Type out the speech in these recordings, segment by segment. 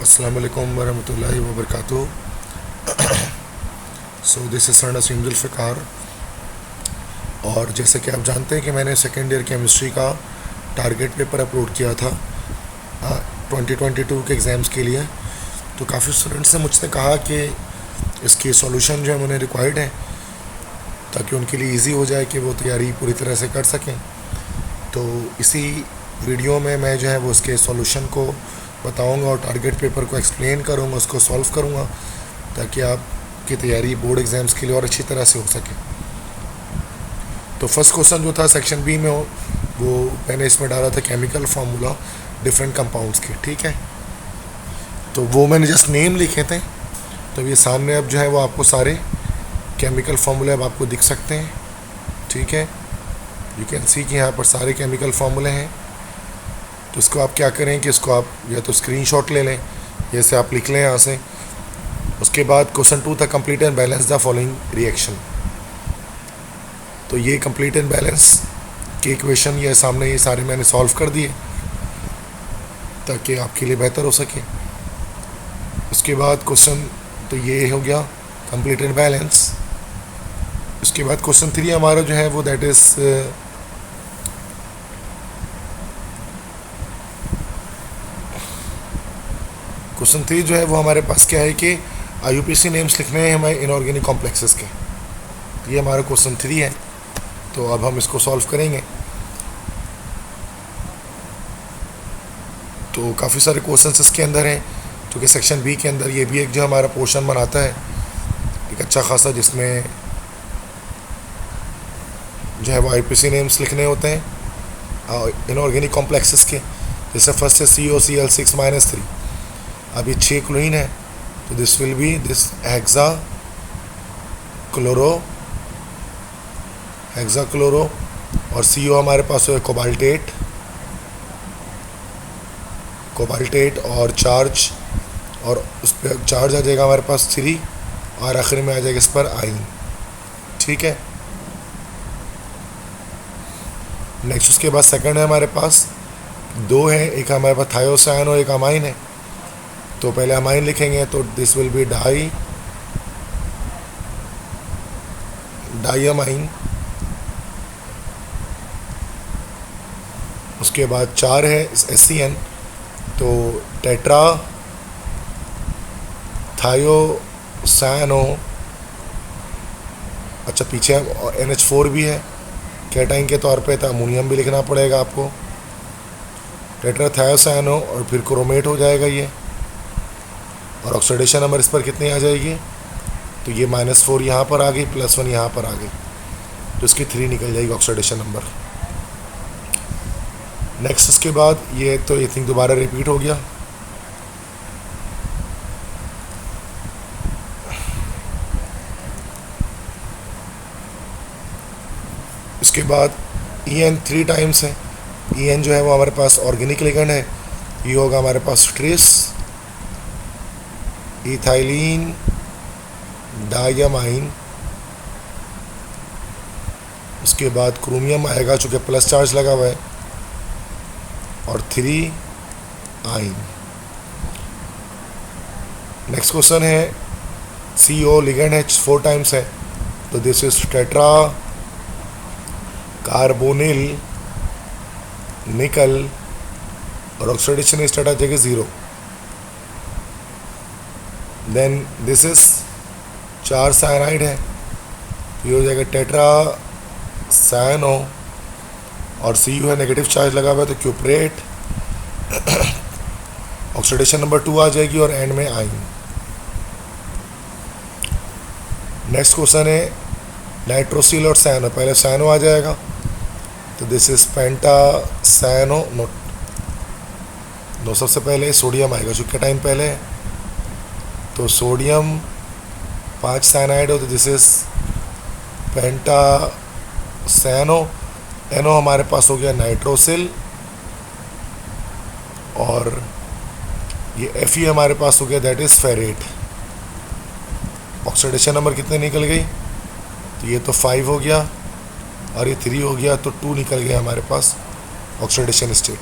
अस्सलाम वालेकुम वरहमतुल्लाहि वबरकातुहू। So this is sir Naseem Zulfiqar. और जैसे कि आप जानते हैं कि मैंने सेकेंड ईयर केमिस्ट्री का टारगेट पेपर अपलोड किया था 2022 के एग्ज़ाम्स के लिए। तो काफ़ी स्टूडेंट्स ने मुझसे कहा कि इसकी सॉल्यूशन जो है उन्हें रिक्वायर्ड है ताकि उनके लिए इजी हो जाए कि वो तैयारी पूरी तरह से कर सकें। तो इसी वीडियो में मैं जो है वो उसके सॉल्यूशन को बताऊंगा और टारगेट पेपर को एक्सप्लेन करूंगा, उसको सॉल्व करूंगा ताकि आपकी तैयारी बोर्ड एग्ज़ाम्स के लिए और अच्छी तरह से हो सके। तो फर्स्ट क्वेश्चन जो था सेक्शन बी में वो मैंने इसमें डाला था केमिकल फार्मूला डिफरेंट कंपाउंड्स के, ठीक है। तो वो मैंने जस्ट नेम लिखे थे। तो ये सामने अब जो है वो आपको सारे केमिकल फार्मूले अब आपको दिख सकते हैं, ठीक है। यू कैन सी कि यहाँ पर सारे केमिकल फार्मूले हैं। तो इसको आप क्या करें कि इसको आप या तो स्क्रीनशॉट ले लें, जैसे आप लिख लें यहाँ से। उसके बाद क्वेश्चन 2 था complete and balance the following reaction. तो ये कंप्लीट एंड बैलेंस के इक्वेशन ये सामने ये सारे मैंने सॉल्व कर दिए ताकि आपके लिए बेहतर हो सके। उसके बाद क्वेश्चन तो ये हो गया कंप्लीट एंड बैलेंस। उसके बाद क्वेश्चन 3 हमारा जो है वो दैट इज़ क्वेश्चन 3 जो है वो हमारे पास क्या है कि IUPAC नेम्स लिखने हैं हमारे इनऑर्गेनिक कॉम्प्लेक्सेस के। तो ये हमारा क्वेश्चन 3 है। तो अब हम इसको सॉल्व करेंगे। तो काफ़ी सारे क्वेश्चंस इसके अंदर हैं क्योंकि सेक्शन बी के अंदर ये भी एक जो हमारा पोर्शन बनाता है एक अच्छा खासा, जिसमें जो है वो IUPAC नेम्स लिखने होते हैं इनऑर्गेनिक कॉम्प्लेक्सेस के। जैसे फर्स्ट है COCl6-3। अब ये 6 क्लोरीन है तो this will be this hexa chloro और CO हमारे पास है कोबाल्टेट और चार्ज, और उस पर चार्ज आ जाएगा हमारे पास 3 और आखिर में आ जाएगा इस पर आइन, ठीक है। नेक्स्ट उसके बाद सेकंड है हमारे पास 2 है, एक हमारे पास थायोसाइन और एक अमाइन है। तो पहले अमाइन लिखेंगे तो दिस विल बी डाईअमाइन। उसके बाद 4 है SCN, तो टेट्रा थायोसानो। अच्छा पीछे NH4 भी है कैटाइन के तौर पे, तो अमोनियम भी लिखना पड़ेगा आपको। टेट्रा थायोसानो और फिर क्रोमेट हो जाएगा ये, और ऑक्सीडेशन नंबर इस पर कितनी आ जाएगी, तो ये -4 यहाँ पर आ गई, +1 यहाँ पर आ गई, तो इसकी 3 निकल जाएगी ऑक्सीडेशन नंबर। नेक्स्ट उसके बाद ये तो आई थिंक दोबारा रिपीट हो गया। उसके बाद EN 3 टाइम्स है। EN जो है वो हमारे पास ऑर्गेनिक लिगेंड है, ये होगा हमारे पास ट्रेस इथाइलिन डाईअमाइन। उसके बाद क्रोमियम आएगा चूँकि प्लस चार्ज लगा हुआ है, और 3 आइन। नेक्स्ट क्वेश्चन है CO लिगेंड है 4 टाइम्स है, तो दिस इज टेट्रा कार्बोनिल निकल, और ऑक्सीडेशन स्टेट आ जाएगा 0। देन दिस इज 4 साइनाइड है, ये हो जाएगा टेट्रा साइनो, और CU है नेगेटिव चार्ज लगा हुआ है तो क्यूपरेट। ऑक्सीडेशन नंबर 2 आ जाएगी और एंड में आइन। नेक्स्ट क्वेश्चन है नाइट्रोसिल और सैनो। पहले सैनो आ जाएगा तो दिस इज पेंटासैनो नो सबसे पहले सोडियम आएगा चूँकि टाइम पहले है, तो सोडियम 5 साइनाइड हो तो दिस इज पेंटासैनो। एनो हमारे पास हो गया नाइट्रोसिल, और ये Fe हमारे पास हो गया that is ferrate. Oxidation number कितने निकल गई, तो ये तो 5 हो गया और ये 3 हो गया, तो 2 निकल गया हमारे पास ऑक्सीडेशन स्टेट।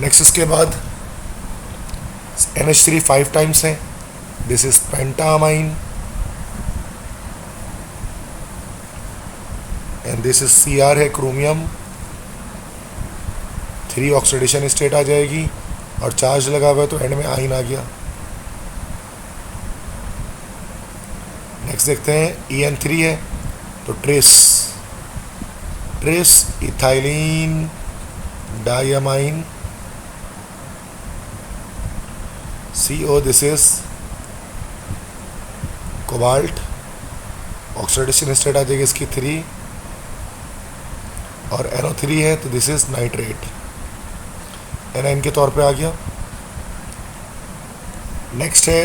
नेक्स्ट इसके बाद NH3 5 टाइम्स है, this is pentammine, and this is Cr है क्रोमियम, 3 ऑक्सीडेशन स्टेट आ जाएगी और चार्ज लगा हुआ है तो एंड में आइन आ गया। नेक्स्ट देखते हैं En3 है तो tris ethylene diamine CO, this is cobalt, oxidation state आ जाएगी इसकी 3, और NO3 है तो दिस इज नाइट्रेट, एनाइन के तौर पे आ गया। नेक्स्ट है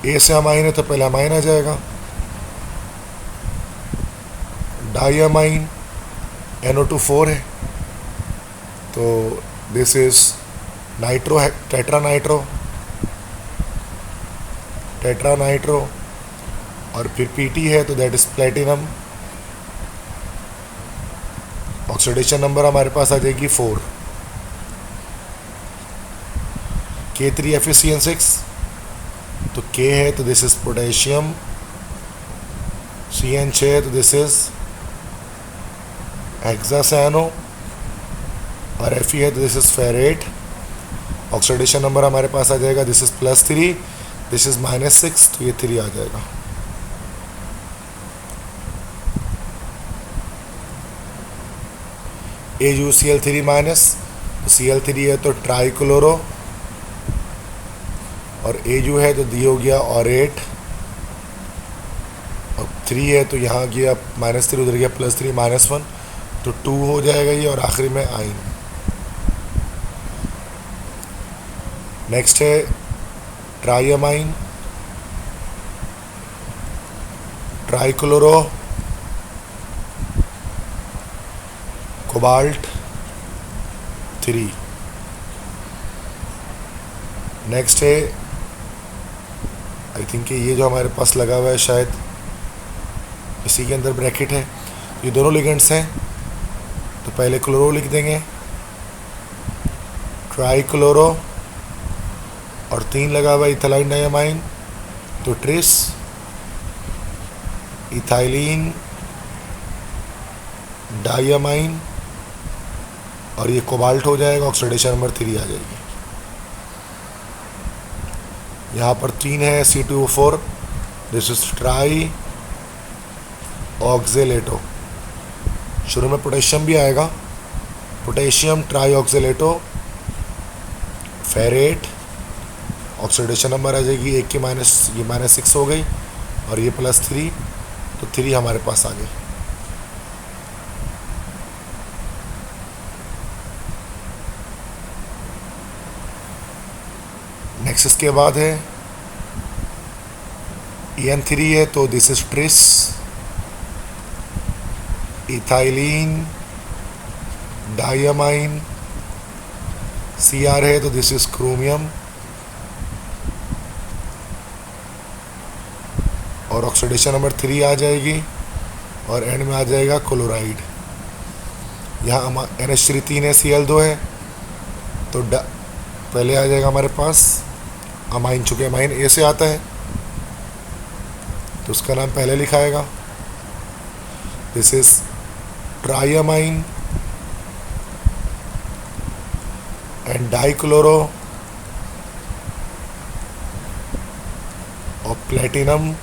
A से अमाइन है तो पहले अमाइन आ जाएगा, डायमाइन, NO2 4 है तो दिस इज नाइट्रो है, टेट्रा नाइट्रो, और फिर PT है तो that is platinum, oxidation number हमारे पास आ जाएगी 4। K3FeCN6 तो K है तो दिस इज पोटेशियम, CN6 है तो दिस इज हेक्सासानो, और Fe है तो this is ferrate, oxidation number हमारे पास आ जाएगा दिस इज +3, दिस इज -6 तो ये 3 आ जाएगा। AuCl3 माइनस, Cl3 है तो ट्राइक्लोरो, और Au है तो दी हो गया ऑरेट, और 3 है तो यहाँ गया -3, उधर गया +3 -1 तो 2 हो जाएगा ये, और आखिरी में आइन। नेक्स्ट है ट्राइअमाइन, ट्राइक्लोरो, कोबाल्ट 3। नेक्स्ट है आई थिंक ये जो हमारे पास लगा हुआ है शायद इसी के अंदर ब्रैकेट है, ये दोनों लिगेंड्स हैं तो पहले क्लोरो लिख देंगे, ट्राइक्लोरो, और 3 लगा हुआ है इथाइलिन डायमाइन तो ट्रेस, इथाइलिन डायमाइन, और ये कोबाल्ट हो जाएगा, ऑक्सीडेशन नंबर 3 आ जाएगी। यहाँ पर 3 है C2O4, this is try oxalato, शुरू में पोटेशियम भी आएगा, potassium tri oxalato, ferrate, oxidation number आ जाएगी 1 की ये -6 हो गई, और ये +3 तो 3 हमारे पास आ गई। नेक्स्ट इसके बाद है En3 है तो this is tris, ethylene diamine, Cr है तो दिस इज क्रोमियम, और ऑक्सीडेशन नंबर 3 आ जाएगी, और एंड में आ जाएगा क्लोराइड। यहाँ NH3 3 है, Cl2 है तो पहले आ जाएगा हमारे पास अमाइन, चूँकि अमाइन A से आता है तो उसका नाम पहले लिखाएगा, दिस इज ट्राइअमाइन एंड डाइक्लोरो और प्लेटिनम,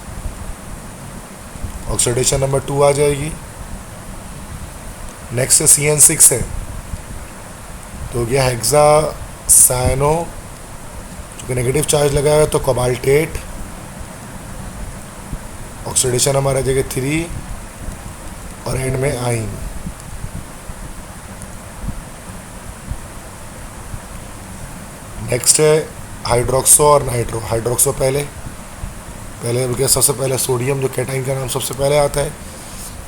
ऑक्सीडेशन नंबर 2 आ जाएगी। नेक्स्ट CN6 है तो हो गया हेक्सासानो, क्योंकि नेगेटिव चार्ज लगा है तो कोबाल्टेट, ऑक्सीडेशन हमारा जगह 3, और एंड में आइन। नेक्स्ट है हाइड्रोक्सो और नाइट्रो, हाइड्रोक्सो पहले बल्कि सबसे पहले सोडियम, जो कैटाइन का नाम सबसे पहले आता है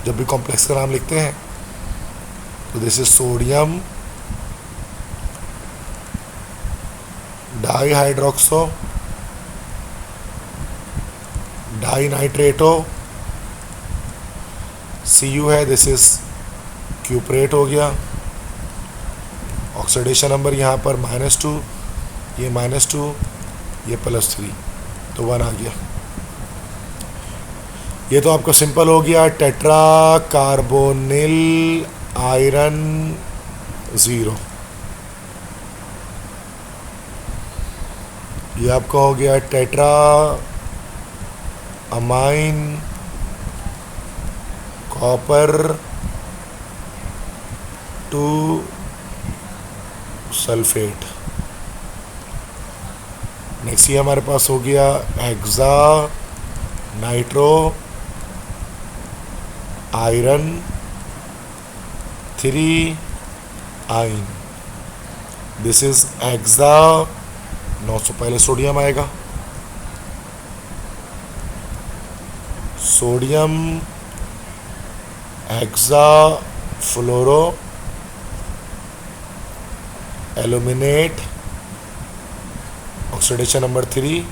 जब भी कॉम्प्लेक्स का नाम लिखते हैं, तो this is sodium di hydroxo di nitrato, Cu है दिस इज क्यूप्रेट हो गया, ऑक्सीडेशन नंबर यहाँ पर -2, ये -2, ये +3, तो 1 आ गया। ये तो आपका सिंपल हो गया टेट्रा कार्बोनिल आयरन 0। ये आपका हो गया tetra amine copper 2 sulphate. Next ये हमारे पास हो गया हेक्सा नाइट्रो आयरन 3 आइन। दिस इज हेक्सा 900, पहले सोडियम आएगा, सोडियम हेक्सा फ्लोरो एल्यूमिनेट ऑक्सीडेशन नंबर 3।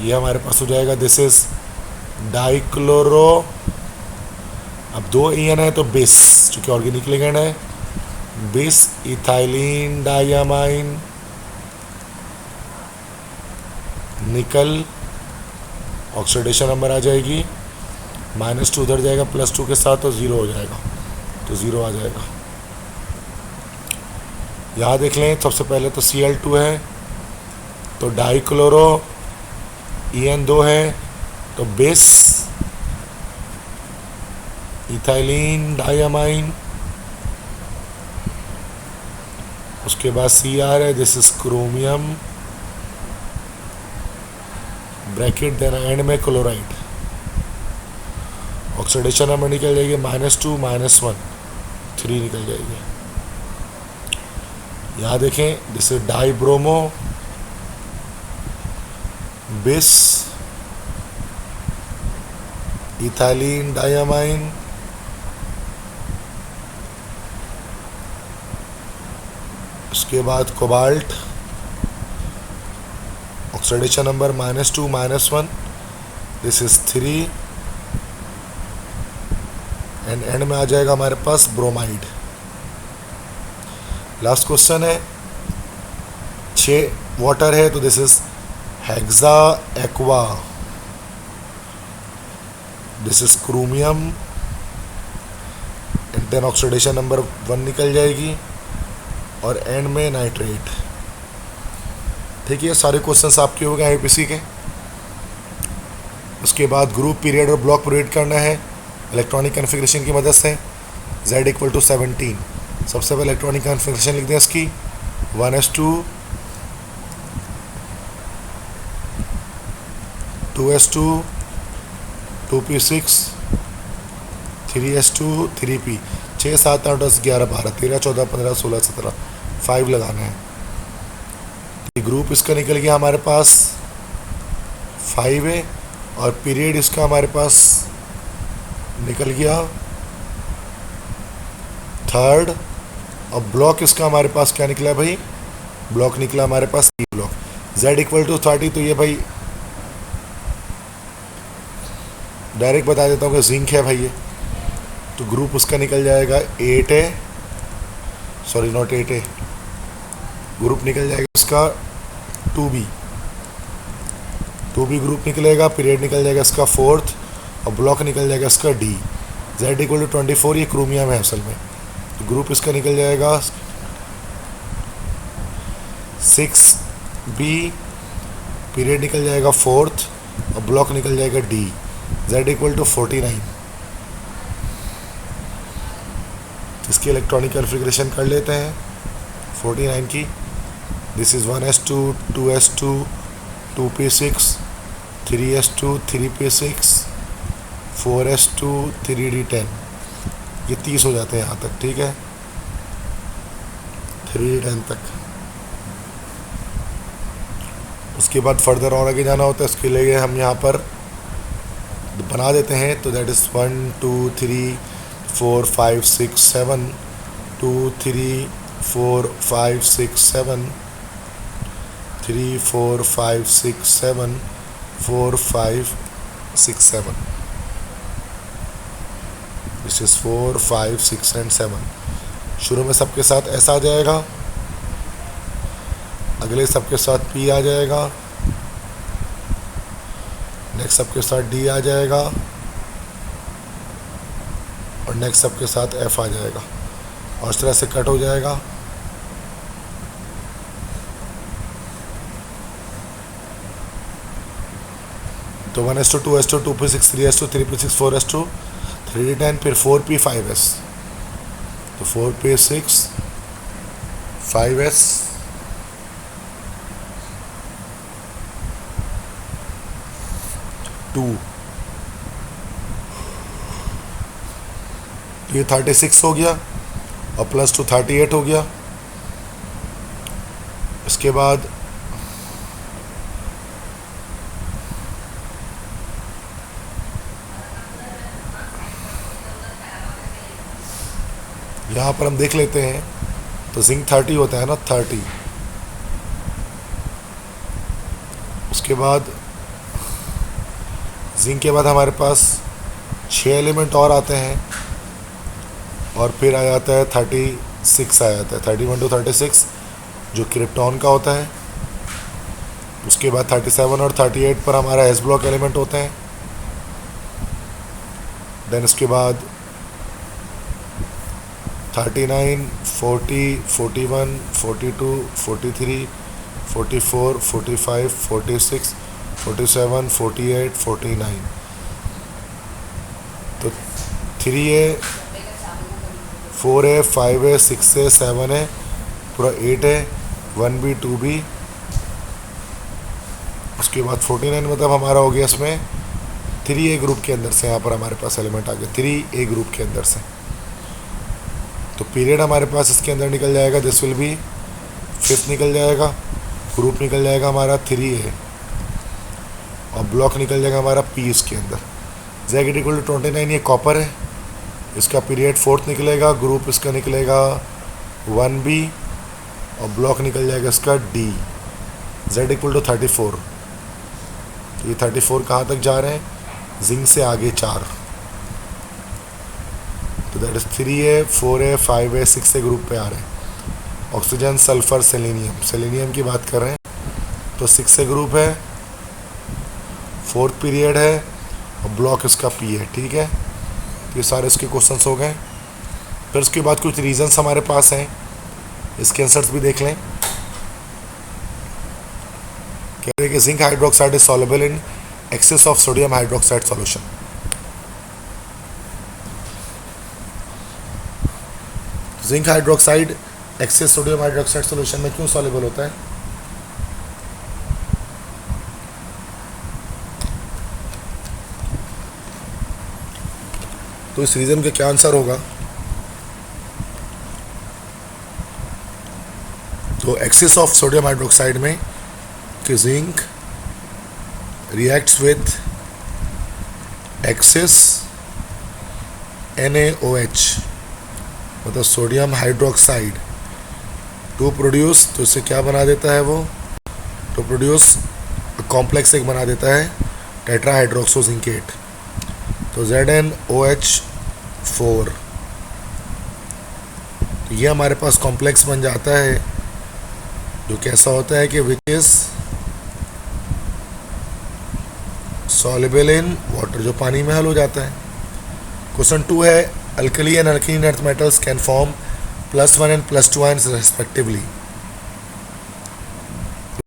ये हमारे पास हो जाएगा दिस इज डाइक्लोरो। अब 2 EN है तो बेस, चूंकि ऑर्गेनिक लिगेंड है, बेस इथाइलिन डाइयामाइन निकल। ऑक्सीडेशन नंबर आ जाएगी -2, उधर जाएगा +2 के साथ, तो 0 हो जाएगा, तो 0 आ जाएगा। यहाँ देख लें, सबसे पहले तो Cl2 है, तो डाइक्लोरो, EN 2 है, तो बेस इथाइलिन डाइयामाइन, उसके बाद Cr है, दिस इज क्रोमियम ब्रैकेट, देना एंड में क्लोराइड। ऑक्सीडेशन नंबर निकल जाएगी -2 -1, 3 निकल जाएगी। यहाँ देखें, दिस इज डाइब्रोमो बिस इथाइलिन डाइयामाइन, उसके बाद cobalt, oxidation number -2 -1, this is 3 and and में आ जाएगा हमारे पास ब्रोमाइड। लास्ट क्वेश्चन है, 6 वाटर है, तो this is hexa aqua, this is chromium and then oxidation number 1 निकल जाएगी और एंड में नाइट्रेट। ठीक है, सारे क्वेश्चंस आपके हो गए IUPAC के। उसके बाद ग्रुप पीरियड और ब्लॉक पीरियड करना है इलेक्ट्रॉनिक कॉन्फ़िगरेशन की मदद से। Z = 17। सबसे पहले इलेक्ट्रॉनिक कॉन्फ़िगरेशन लिख दें इसकी, 1s2 2s2 2p6 3s2 3p, 6 7 8 10 11 12 13 14 15 16 17, 5 लगाना है। ये ग्रुप इसका निकल गया हमारे पास 5 है, और पीरियड इसका हमारे पास निकल गया 3rd, और ब्लॉक इसका हमारे पास क्या निकला भाई, ब्लॉक निकला हमारे पास E ब्लॉक। Z = 30, तो ये भाई डायरेक्ट बता देता हूँ कि जिंक है भाई ये, तो ग्रुप उसका निकल जाएगा 8 है, सॉरी नॉट 8 है, ग्रुप निकल जाएगा उसका 2b ग्रुप निकलेगा, पीरियड निकल जाएगा इसका 4th, और ब्लॉक निकल जाएगा इसका D। Z = 24, ये क्रोमियम है असल में, तो ग्रुप इसका निकल जाएगा 6b, पीरियड निकल जाएगा 4th, और ब्लॉक निकल जाएगा D। Z = 49। इसकी इलेक्ट्रॉनिक कॉन्फ़िगरेशन कर लेते हैं 49 की। This is 1s2 2s2 2p6 3s2 3p6 4s2 3d10, ये 30 हो जाते हैं यहाँ तक। ठीक है, 3d10 तक। उसके बाद फर्दर और आगे जाना होता है, इसके लिए हम यहाँ पर बना देते हैं, तो that is 1 2 3 4 5 6 7 2 3 4 5 6 7 3 4 5 6 7 4 5 6 7, this is 4 5 6 and 7। शुरू में सबके साथ S आ जाएगा, अगले सबके साथ P आ जाएगा, नेक्स्ट सबके साथ D आ जाएगा और नेक्स्ट सबके साथ F आ जाएगा और इस तरह से कट हो जाएगा। तो 1s2 2s2 2p6 3s2 3p6 4s2 3d10, फिर 4p 5s, तो 4p6 5s 2, ये 36 हो गया और प्लस 2 38 हो गया। इसके बाद यहाँ पर हम देख लेते हैं, तो जिंक 30 होता है ना, 30। उसके बाद जिंक के बाद हमारे पास 6 एलिमेंट और आते हैं और फिर आ जाता है 36 आ जाता है, 31 to 36 जो क्रिप्टॉन का होता है। उसके बाद 37 और 38 पर हमारा एस ब्लॉक एलिमेंट होते हैं। देन उसके बाद 39 40 41 42 43 44 45 46 47 48 49, तो 3a 4a 5a 6a 7a पूरा 8a 1b 2b। उसके बाद 49 मतलब हमारा हो गया इसमें 3a ग्रुप के अंदर से, यहाँ पर हमारे पास एलिमेंट आ गया 3a ग्रुप के अंदर से। तो पीरियड हमारे पास इसके अंदर निकल जाएगा, दिस विल बी 5th निकल जाएगा, ग्रुप निकल जाएगा हमारा 3a और ब्लॉक निकल जाएगा हमारा p इसके अंदर। Z इक्वल टू 29, ये कॉपर है, इसका पीरियड 4th निकलेगा, ग्रुप इसका निकलेगा 1b और ब्लॉक निकल जाएगा इसका d। Z इक्वल टू 34, तो ये 34 कहाँ तक जा रहे हैं, जिंक से आगे 4, तो that is 3a 4a 5a 6a group पे आ रहे हैं। ऑक्सीजन सल्फर सेलेनियम, सेलेनियम की बात कर रहे हैं, तो 6a ग्रुप है, 4th पीरियड है और ब्लॉक इसका p है। ठीक है, तो ये सारे इसके क्वेश्चंस हो गए। फिर उसके बाद कुछ रीजंस हमारे पास हैं, इसके आंसर्स भी देख लें। कह रहे हैं कि zinc hydroxide is soluble in excess of sodium hydroxide solution. Zinc hydroxide access sodium hydroxide solution में क्यों सॉल्युबल होता है? तो इस रीजन का क्या आंसर होगा? तो एक्सेस ऑफ सोडियम हाइड्रोक्साइड में कि zinc reacts with access NaOH मतलब सोडियम हाइड्रोक्साइड टू प्रोड्यूस, तो इससे क्या बना देता है वो, तो प्रोड्यूस कॉम्प्लेक्स एक बना देता है टेट्राहाइड्रोक्सोजिंकेट, तो ZnOH4। तो ये हमारे पास कॉम्प्लेक्स बन जाता है जो कैसा होता है कि which is soluble in water, जो पानी में हल हो जाता है। क्वेश्चन 2 है alkali and alkaline earth metals can form +1 and +2 ions respectively.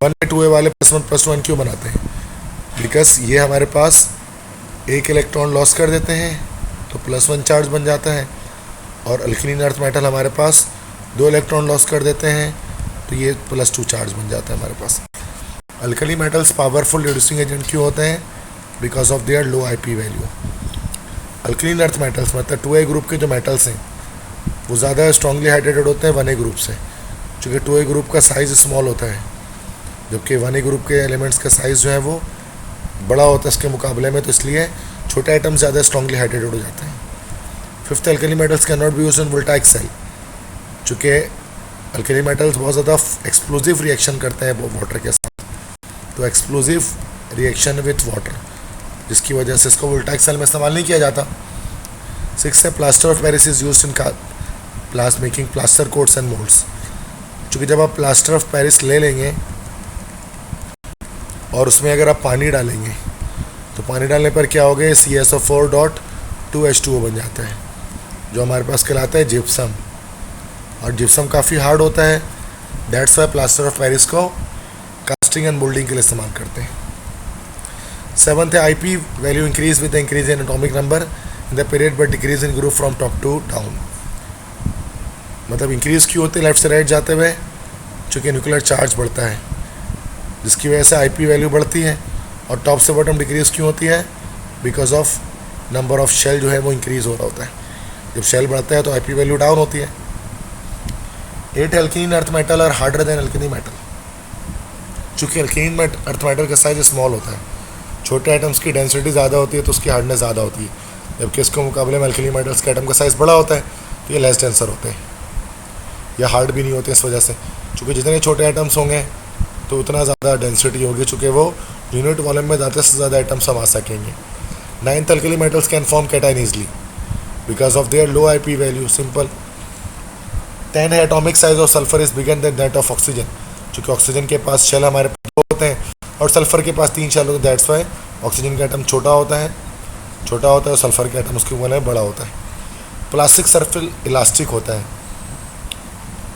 1A 2A वाले +1 +2 क्यों बनाते हैं? बिकॉज ये हमारे पास एक इलेक्ट्रॉन लॉस कर देते हैं तो +1 चार्ज बन जाता है, और अल्कलीन अर्थ मेटल हमारे पास 2 इलेक्ट्रॉन लॉस कर देते हैं तो ये +2 चार्ज बन जाता है हमारे पास। Alkali metals powerful reducing agent क्यों होते हैं? Because of their low IP value. Alkaline earth metals मतलब 2A ग्रुप के जो मेटल्स हैं वो ज़्यादा स्ट्रांगली हाइड्रेटेड होते हैं 1A ग्रुप से, चूँकि 2A ग्रुप का साइज़ स्मॉल होता है, जबकि 1A ग्रुप के एलिमेंट्स का साइज़ जो है वो बड़ा होता है इसके मुकाबले में, तो इसलिए छोटे आइटम ज़्यादा स्ट्रांगली हाइड्रेटेड हो जाते हैं। 5th alkali metals can not be used in voltaic cell, चूँकि अल्कली मेटल्स बहुत ज़्यादा एक्सप्लोजिव रिएक्शन करते हैं वाटर के साथ, तो एक्सप्लोजिव रिएक्शन विथ वाटर जिसकी वजह से इसको वोल्टाइक सेल में इस्तेमाल नहीं किया जाता। 6 है plaster of Paris is used in making plaster quotes and moulds. क्योंकि जब आप प्लास्टर ऑफ पेरिस ले लेंगे और उसमें अगर आप पानी डालेंगे तो पानी डालने पर क्या हो गया, CSO4.2H2O बन जाता है, जो हमारे पास कहलाता है जिप्सम। और जिप्सम काफ़ी हार्ड होता है, that's why plaster of Paris को कास्टिंग एंड मोल्डिंग के लिए इस्तेमाल करते हैं। 7th है IP value increase with the increase in atomic number in the period but decrease in group from top to down. मतलब इंक्रीज क्यों होते हैं लेफ्ट से राइट जाते हुए, चूँकि न्यूक्लियर चार्ज बढ़ता है जिसकी वजह से IP वैल्यू बढ़ती है। और टॉप से बॉटम डिक्रीज क्यों होती है, because of number of shell जो है वो इंक्रीज हो रहा होता है। जब शेल बढ़ता है तो IP वैल्यू डाउन होती है। 8 एल्कीन अर्थ मेटल और हार्डर देन एल्कनी मेटल। चूँकि एल्कीन अर्थ मेटल का साइज स्मॉल होता है, छोटे आइटम्स की डेंसिटी ज़्यादा होती है तो उसकी हार्डनेस ज़्यादा होती है, जबकि इसके मुकाबले में एल्कली मेटल्स के आइटम का साइज़ बड़ा होता है तो ये लेस डेंसर होते हैं या हार्ड भी नहीं होते इस वजह से। चूँकि जितने छोटे आइटम्स होंगे तो उतना ज़्यादा डेंसिटी होगी, चूँकि वो यूनिट वॉल्यूम में ज़्यादा से ज़्यादा आइटम्स हम आ सकेंगे। 9th alkali metals can form cation easily because of their low IP value, simple. 10 है atomic size of sulphur is bigger than that of oxygen. चूँकि ऑक्सीजन के पास शेल हमारे पास 2 होते हैं और सल्फर के पास 3 शेल होते हैं, दैट्स वाई ऑक्सीजन का एटम छोटा होता है और सल्फर का एटम उसके मुकाबले में बड़ा होता है। प्लास्टिक सर्फेस इलास्टिक होता है,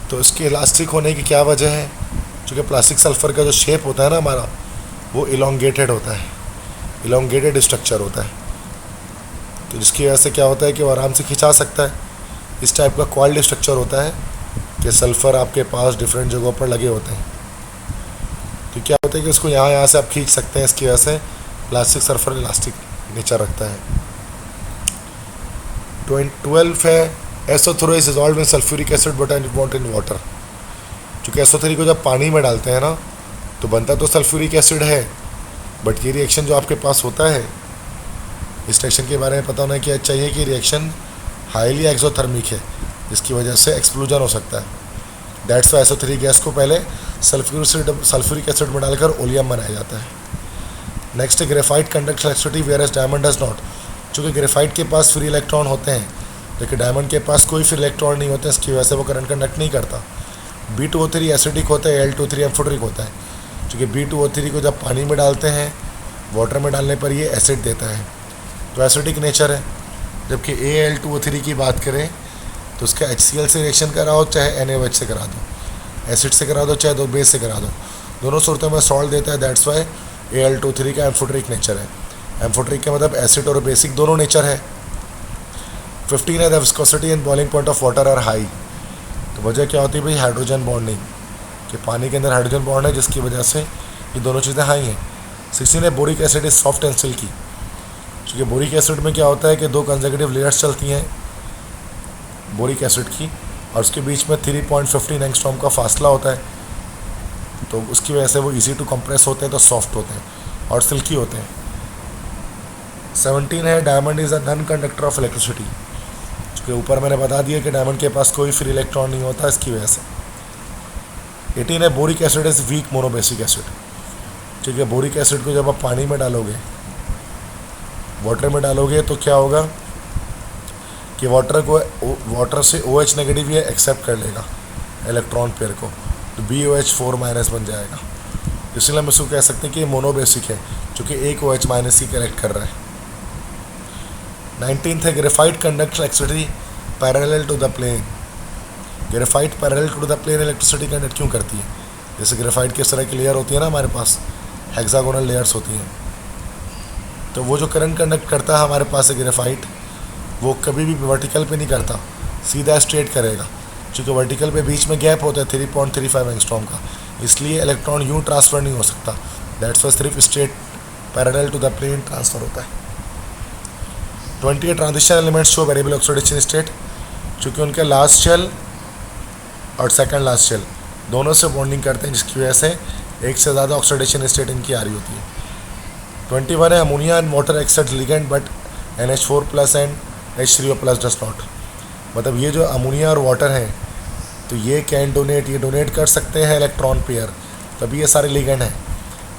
तो इसके इलास्टिक होने की क्या वजह है, क्योंकि प्लास्टिक सल्फर का जो शेप होता है ना हमारा, वो इलोंगेटेड होता है, इलोंगेटेड स्ट्रक्चर होता है, तो जिसकी वजह से क्या होता है कि वो आराम से खिंचा सकता है। इस टाइप का क्वाल्ड स्ट्रक्चर होता है कि सल्फ़र आपके पास डिफरेंट जगहों पर लगे होते हैं, तो क्या होता है कि इसको यहाँ से आप खींच सकते हैं। इसकी वजह से प्लास्टिक सल्फर इलास्टिक नेचर रखता है। 12 है SO3 is dissolved in sulphuric acid but not in water. क्योंकि SO3 को जब पानी में डालते हैं ना तो बनता तो सल्फ्यूरिक एसिड है, बट ये रिएक्शन जो आपके पास होता है, इस रिएक्शन के बारे में पता होना क्या चाहिए कि रिएक्शन हाईली एक्सोथर्मिक है, जिसकी वजह से एक्सप्लोजन हो सकता है। दैट्स वाई SO3 गैस को पहले सल्फ्यूरिक एसिड में डालकर ओलियम बनाया जाता है। Next graphite conduct electricity whereas diamond does not. चूँकि ग्रेफाइट के पास फ्री इलेक्ट्रॉन होते हैं लेकिन डायमंड के पास कोई फ्री इलेक्ट्रॉन नहीं होते, इसकी वजह से वो करंट कंडक्ट नहीं करता। B2O3 एसिडिक होता है, Al2O3 एम्फोटेरिक होता है। क्योंकि B2O3 को जब पानी में डालते हैं, वाटर में डालने पर ये एसिड देता है, तो एसिडिक नेचर है। जबकि Al2O3 की बात करें तो उसका HCl से रिएक्शन करा हो चाहे NaOH से करा दो, एसिड से करा दो चाहे दो बेस से करा दो, दोनों सूरतों में सॉल्ट देता है। दैट्स वाई Al2O3 का एम्फोटेरिक नेचर है। एम्फोटेरिक का मतलब एसिड और बेसिक दोनों नेचर है। 15 है the viscosity and boiling point of water are high. तो वजह क्या होती है भाई, हाइड्रोजन बॉन्डिंग, कि पानी के अंदर हाइड्रोजन बॉन्ड है जिसकी वजह से ये दोनों चीज़ें हाई हैं। 16 है boric acid is soft and silkie. क्योंकि बोरिक एसिड में क्या होता है कि 2 कंसेक्यूटिव लेयर्स चलती हैं बोरिक एसिड की और उसके बीच में 3.15 एंगस्ट्रॉम का फासला होता है, तो उसकी वजह से वो इजी टू कंप्रेस होते हैं, तो सॉफ्ट होते हैं और सिल्की होते हैं। 17 है diamond is a non conductor of electricity. क्योंकि ऊपर मैंने बता दिया कि डायमंड के पास कोई फ्री इलेक्ट्रॉन नहीं होता, इसकी वजह से। 18 है boric acid is weak monobasic acid. ठीक है, बोरिक एसिड को जब आप पानी में डालोगे, वाटर में डालोगे, तो क्या होगा कि वाटर से OH नेगेटिव ये एक्सेप्ट कर लेगा इलेक्ट्रॉन पेयर को, तो BOH4- बन जाएगा। इसलिए हम इसको कह सकते हैं कि मोनोबेसिक है, क्योंकि एक OH- ही कलेक्ट कर रहा है। 19th है graphite conduct electricity parallel to the plane. Graphite parallel to the plane electricity conduct क्यों करती है? जैसे ग्रेफाइट की इस तरह की लेयर होती है ना हमारे पास, हेक्सागोनल लेयर्स होती हैं, तो वो जो करंट कंडक्ट करता है हमारे पास है ग्रेफाइट, वो कभी भी वर्टिकल पे नहीं करता, सीधा स्ट्रेट करेगा। क्योंकि वर्टिकल पे बीच में गैप होता है 3.35 एंगस्ट्रॉम का, इसलिए इलेक्ट्रॉन यूँ ट्रांसफ़र नहीं हो सकता। दैट्स वाई सिर्फ straight parallel to the plane transfer होता है। 20 transition elements show variable oxidation state. चूँकि उनके लास्ट शेल और सेकंड लास्ट शेल दोनों से बॉन्डिंग करते हैं, जिसकी वजह से एक से ज़्यादा ऑक्सीडेशन स्टेट इनकी आ रही होती है। 21 है ammonia and water accept ligand but NH4+ and H3O+ does not. मतलब ये जो अमोनिया और वाटर हैं तो ये कैन डोनेट, ये डोनेट कर सकते हैं इलेक्ट्रॉन पेयर, तभी ये सारे लिगेंड हैं।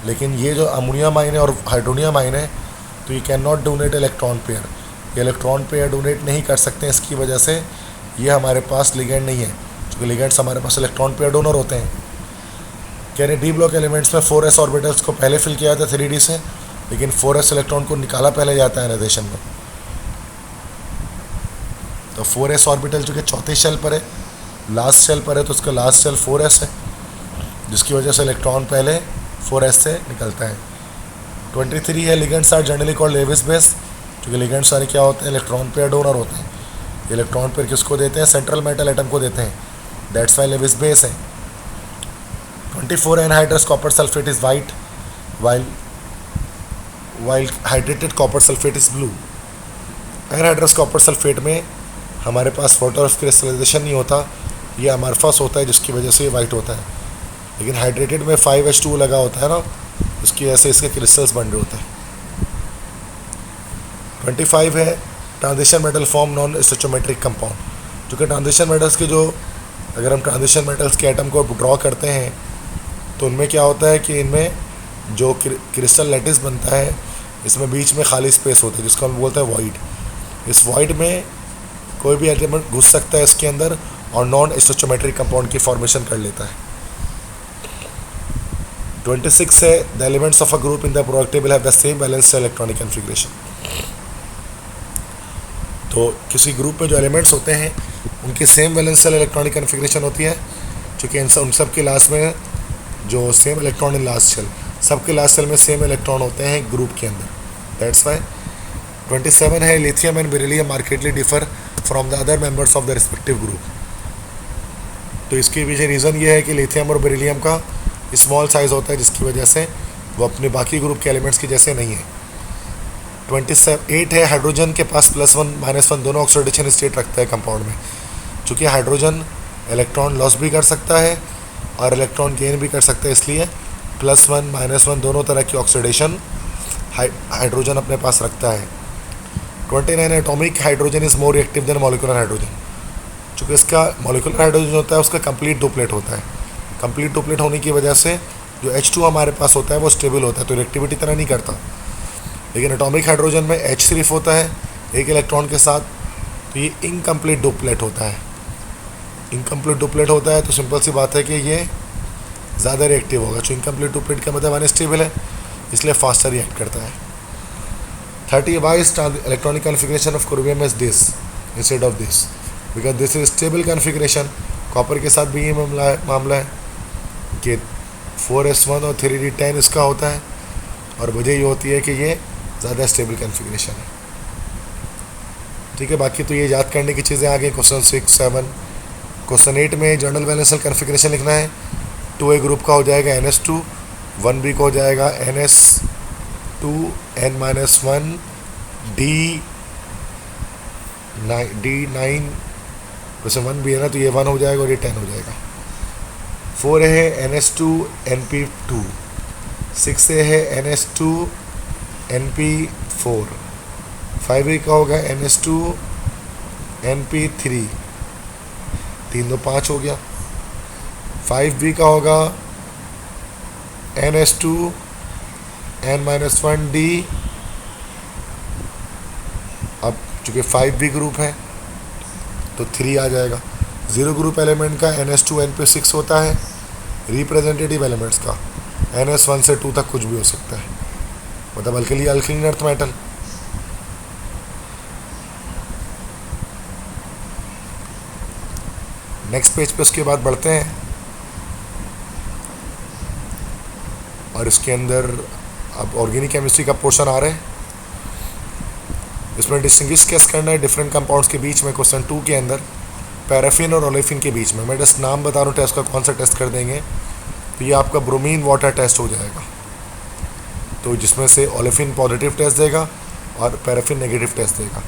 लेकिन ये जो अमोनिया माइन है और हाइड्रोनियम माइन है तो ये can not donate electron pair, ये इलेक्ट्रॉन पेयर डोनेट नहीं कर सकते। इसकी वजह से ये हमारे पास लिगेंड नहीं है, क्योंकि लिगेंड्स हमारे पास इलेक्ट्रॉन पेयर डोनर होते हैं। कह रहे डी ब्लॉक एलिमेंट्स में 4s ऑर्बिटल्स को पहले फिल किया जाता है 3D से, लेकिन 4s इलेक्ट्रॉन को निकाला पहले जाता है एनाइजेशन में। तो 4s ऑर्बिटल जो कि चौथे शेल पर है, लास्ट शेल पर है, तो उसका लास्ट शेल 4s है, जिसकी वजह से इलेक्ट्रॉन पहले 4s से निकलता है। 23 है ligands are generally called Lewis base, क्योंकि लिगेंड्स सारे क्या होते हैं, इलेक्ट्रॉन पेयर डोनर होते हैं। इलेक्ट्रॉन पेयर किसको देते हैं, सेंट्रल मेटल एटम को देते हैं, दैट्स वाई लेविस बेस है। 24 anhydrous copper sulphate is white while hydrated copper sulphate is blue. Anhydrous copper sulphate में हमारे पास वाटर ऑफ क्रिस्टलाइजेशन नहीं होता, ये अमरफस होता है, जिसकी वजह से ये वाइट होता है। लेकिन हाइड्रेटेड में 5H2 लगा होता है ना, इसकी वजह से इसके क्रिस्टल्स बन रहे होते हैं। 25 है transition metal form non stoichiometric compound, जो कि ट्रांजिशन मेटल्स के जो, अगर हम ट्रांजिशन मेटल्स के एटम को ड्रॉ करते हैं तो उनमें क्या होता है कि इनमें जो क्रिस्टल लैटिस बनता है, इसमें बीच में खाली स्पेस होता है, जिसको हम बोलते हैं वॉइड। इस वॉइड में कोई भी एलिमेंट घुस सकता है इसके अंदर और नॉन स्टोचोमेट्रिक कंपाउंड की फॉर्मेशन कर लेता है। 26 है the elements of a group in the product table have the same balance electronic configuration. तो किसी ग्रुप में जो एलिमेंट्स होते हैं उनकी same valence shell electronic configuration होती है, चूँकि उन सब के लास्ट में जो same electron in last shell, सबके लास्ट सेल में सेम इलेक्ट्रॉन होते हैं ग्रुप के अंदर, दैट्स वाई। 27 है lithium and beryllium markedly differ from the other members of the respective group. तो इसके पीछे रीज़न ये है कि लिथियम और बेरिलियम का स्मॉल साइज़ होता है, जिसकी वजह से वो अपने बाकी ग्रुप के एलिमेंट्स की जैसे नहीं है। 28 है हाइड्रोजन के पास +1 -1 दोनों ऑक्सीडेशन स्टेट रखता है कंपाउंड में, चूँकि हाइड्रोजन इलेक्ट्रॉन लॉस भी कर सकता है और इलेक्ट्रॉन गेन भी कर सकता है, इसलिए +1 -1 दोनों तरह की ऑक्सीडेशन हाइड्रोजन अपने पास रखता है। 29 atomic hydrogen is more reactive than molecular hydrogen, चूँकि इसका मॉलिक्यूलर हाइड्रोजन होता है उसका कंप्लीट डुप्लेट होता है। कंप्लीट डुप्लेट होने की वजह से जो H2 हमारे पास होता है वो स्टेबल होता है, तो रिएक्टिविटी तरह नहीं करता। लेकिन एटॉमिक हाइड्रोजन में H सिर्फ होता है एक इलेक्ट्रॉन के साथ, तो ये इनकम्प्लीट डुप्लेट होता है। इनकम्प्लीट डुप्लेट होता है तो सिंपल सी बात है कि ये ज़्यादा रिएक्टिव होगा। जो इनकम्प्लीट डुप्लेट का मतलब अनस्टेबल है, इसलिए फास्टर रिएक्ट करता है। 30 Y electronic configuration of chromium is this instead of this, because this is stable configuration. Copper के साथ भी ये मामला है कि 4s1 और 3d10 इसका होता है, और वजह ये होती है कि ये ज़्यादा स्टेबल कॉन्फ़िगरेशन है। ठीक है, बाकी तो ये याद करने की चीज़ें आ गई। क्वेश्चन 6, 7। क्वेश्चन 8 में जनरल वैलेंस कॉन्फ़िगरेशन लिखना है। 2a ग्रुप का हो जाएगा NS2, 1b का हो जाएगा NS2 N-1 D9, वैसे 1 भी है ना, तो ये 1 हो जाएगा और ये 10 हो जाएगा। 4 है NS2 NP2, 6 है NS2 NP4, 5 का होगा NS2 NP3, 3 2 5 हो गया। 5b का होगा NS2 N-1 D। अब चूँकि 5b ग्रुप है तो 3 आ जाएगा। 0 ग्रुप एलिमेंट का NS2 NP6 होता है। रिप्रेजेंटेटिव एलिमेंट्स का NS1 से 2 तक कुछ भी हो सकता है, मतलब alkali earth metal. Next page पे उसके बाद बढ़ते हैं, और इसके अंदर अब ऑर्गेनिक केमिस्ट्री का पोर्शन आ रहा है। इसमें डिस्टिंग्विश कैसे करना है डिफरेंट कंपाउंड्स के बीच में। क्वेश्चन 2 के अंदर पैराफिन और ओलेफिन के बीच में, मैं जस्ट नाम बता रहा हूँ टेस्ट का, कौन सा टेस्ट कर देंगे तो ये आपका ब्रोमीन वाटर टेस्ट हो जाएगा। तो जिसमें से ओलेफिन पॉजिटिव टेस्ट देगा और पैराफिन नेगेटिव टेस्ट देगा।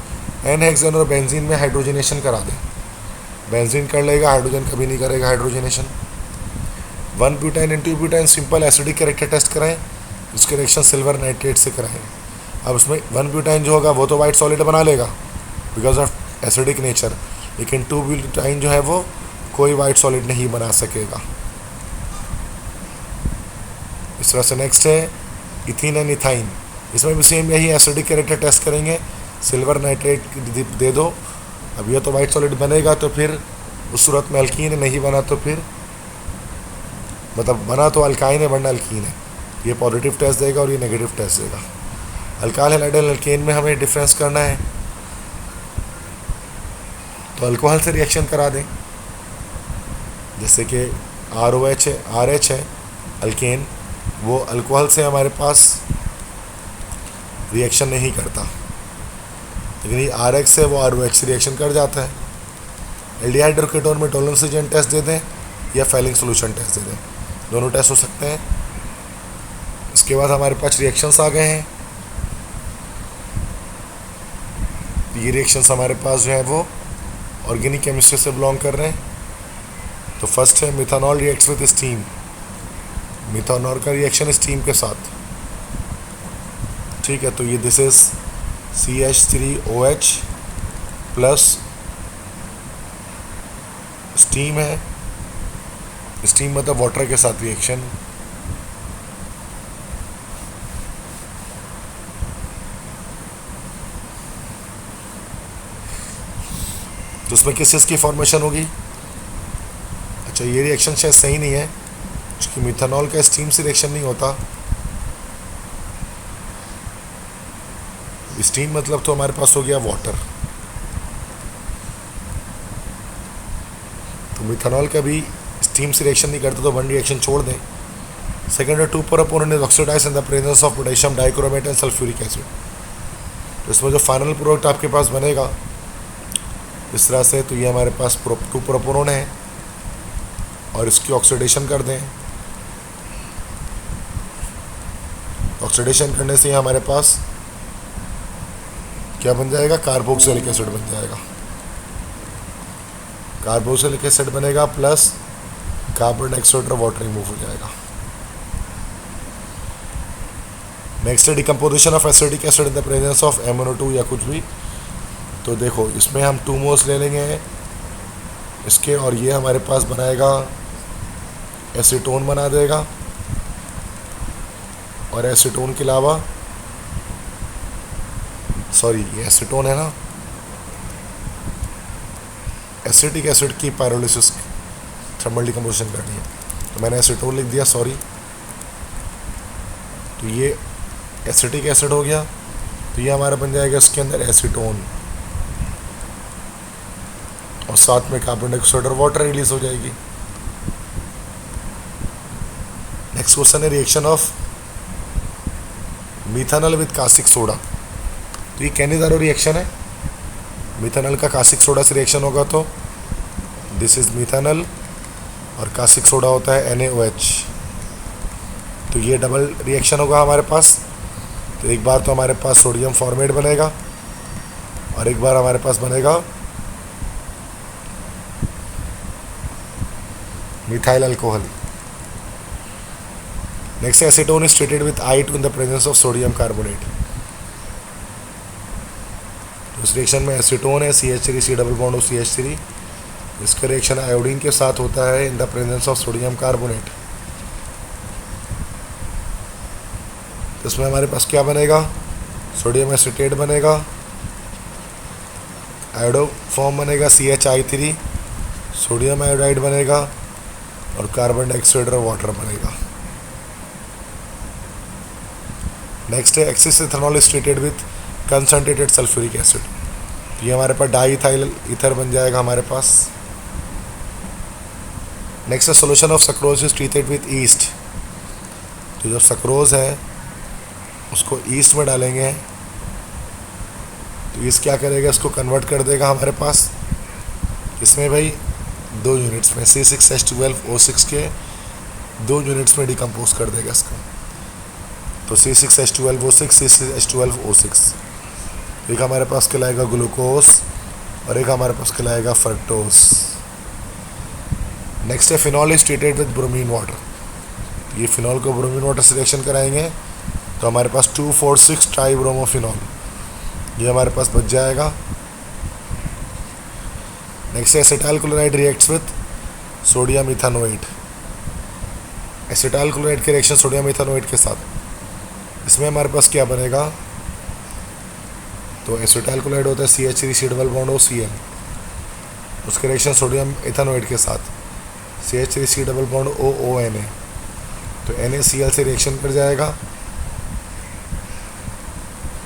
एन हेक्सेन और बेंजीन में हाइड्रोजनेशन करा दें, बेंजीन कर लेगा, हाइड्रोजन कभी नहीं करेगा hydrogenation. 1 butyne and 2 butyne simple acidic character test कराएं, इसके रिएक्शन सिल्वर नाइट्रेट से कराएं। अब उसमें 1 ब्यूटाइन जो होगा वो तो वाइट सॉलिड बना लेगा बिकॉज ऑफ एसिडिक नेचर, लेकिन 2 ब्यूटाइन जो है वो कोई वाइट सॉलिड नहीं बना सकेगा। इस तरह से नेक्स्ट है इथीन एंड इथाइन, इसमें भी सेम यही एसिडिक कैरेक्टर टेस्ट करेंगे, सिल्वर नाइट्रेट दे दो अब ये तो वाइट सॉलिड बनेगा, तो फिर उस सूरत में अल्कीन है, नहीं बना तो फिर मतलब बना तो अल्काइन है वरना अल्कीन है। ये पॉजिटिव टेस्ट देगा और ये नेगेटिव टेस्ट देगा। अल्काइल हैलाइड अल्केन में हमें डिफरेंस करना है, तो अल्कोहल से रिएक्शन करा दें। जैसे कि ROH है, RH है अल्केन, वो अल्कोहल से हमारे पास रिएक्शन नहीं करता, लेकिन ये RX है वो ROH से रिएक्शन कर जाता है। एल्डिहाइड और कीटोन में टॉलरेंस रीजन टेस्ट दे दें या फेलिंग सोल्यूशन टेस्ट दे दें, दोनों टेस्ट हो सकते हैं। इसके बाद हमारे पास रिएक्शंस आ गए हैं। ये रिएक्शंस हमारे पास जो है वो ऑर्गेनिक केमिस्ट्री से बिलोंग कर रहे हैं। तो फर्स्ट है methanol reacts with steam. Methanol का रिएक्शन स्टीम के साथ, ठीक है। तो ये this is CH3OH plus steam है। स्टीम मतलब वाटर के साथ रिएक्शन। तो उसमें किस चीज़ की फॉर्मेशन होगी? अच्छा, ये रिएक्शन शायद सही नहीं है, क्योंकि मिथानॉल का स्टीम से रिएक्शन नहीं होता। स्टीम मतलब तो हमारे पास हो गया वाटर। तो मिथानॉल का भी स्टीम से रिएक्शन नहीं करता, तो वन रिएक्शन छोड़ दें। सेकेंड है 2 propanol is oxidised in the presence of potassium dichromate and sulphuric acid. तो इसमें जो फाइनल प्रोडक्ट आपके पास बनेगा इस तरह से, तो ये हमारे पास 2 प्रोपोनोन है और इसकी ऑक्सीडेशन कर दें। ऑक्सीडेशन करने से ये हमारे पास क्या बन जाएगा? कार्बोक्सिलिक एसिड बन जाएगा। कार्बोक्सिलिक एसिड बनेगा प्लस कार्बन डाइऑक्साइड और वाटर रिमूव हो जाएगा। नेक्स्ट है decomposition of acidic acid in the presence of MnO2 या कुछ भी। तो देखो इसमें हम 2 मोल्स ले लेंगे इसके, और ये हमारे पास बनाएगा एसीटोन बना देगा। और एसीटोन के अलावा सॉरी ये एसीटोन है ना, एसिटिक एसिड की पायरोलिसिस थर्मल डिकम्पोजिशन करनी है, तो मैंने एसीटोन लिख दिया, सॉरी। तो ये एसिटिक एसिड हो गया, तो ये हमारा बन जाएगा इसके अंदर एसीटोन, और साथ में कार्बन डाइऑक्साइड और वाटर रिलीज हो जाएगी। नेक्स्ट क्वेश्चन है reaction of methanol with caustic soda. तो ये कैनिजारो रिएक्शन है, मिथानल का कास्टिक सोडा से रिएक्शन होगा, तो दिस इज मिथानल और कास्टिक सोडा होता है NaOH। तो ये डबल रिएक्शन होगा हमारे पास। तो एक बार तो हमारे पास सोडियम फॉर्मेट बनेगा और एक बार हमारे पास बनेगा methyl alcohol. Next acetone is treated with I2 in the presence of sodium carbonate. उस रिएक्शन में एसीटोन है CH3 double bond of CH3। इसका रिएक्शन आयोडीन के साथ होता है इन the presence of sodium carbonate. तो इसमें हमारे पास क्या बनेगा? सोडियम एसीटेट बनेगा, आयोडो फॉर्म बनेगा CHI3, सोडियम आयोडाइड बनेगा और कार्बन डाइऑक्साइड और वाटर बनेगा। नेक्स्ट है axis ethanol is treated with concentrated sulphuric acid. ये हमारे पास डाईइथाइल ईथर बन जाएगा हमारे पास। नेक्स्ट है solution of sucrose is treated with east. तो जो सक्रोज है उसको ईस्ट में डालेंगे, तो ईस्ट क्या करेगा? इसको कन्वर्ट कर देगा हमारे पास इसमें भाई 2 यूनिट्स में, C6H12O6 के 2 यूनिट्स में डिकम्पोज कर देगा इसको। तो C6H12O6 C6H12O6, एक हमारे पास कहलाएगा ग्लूकोज और एक हमारे पास कहलाएगा फ्रक्टोज। नेक्स्ट है phenol is treated with bromine water. ये फिनॉल को ब्रोमीन वाटर से रिएक्शन कराएंगे, तो हमारे पास 2,4,6 ट्राइब्रोमोफिनॉल ये हमारे पास बच जाएगा। नेक्स्ट है acetyl chloride reacts with sodium ethanoate. Acetyl chloride के रिएक्शन सोडियम इथानोएट के साथ, इसमें हमारे पास क्या बनेगा? तो एसिटाइल क्लोराइड होता है CH3 डबल बॉन्ड OCl, उसके रिएक्शन सोडियम इथेनॉइड के साथ CH3C डबल बॉन्ड OONA, तो NaCl से रिएक्शन कर जाएगा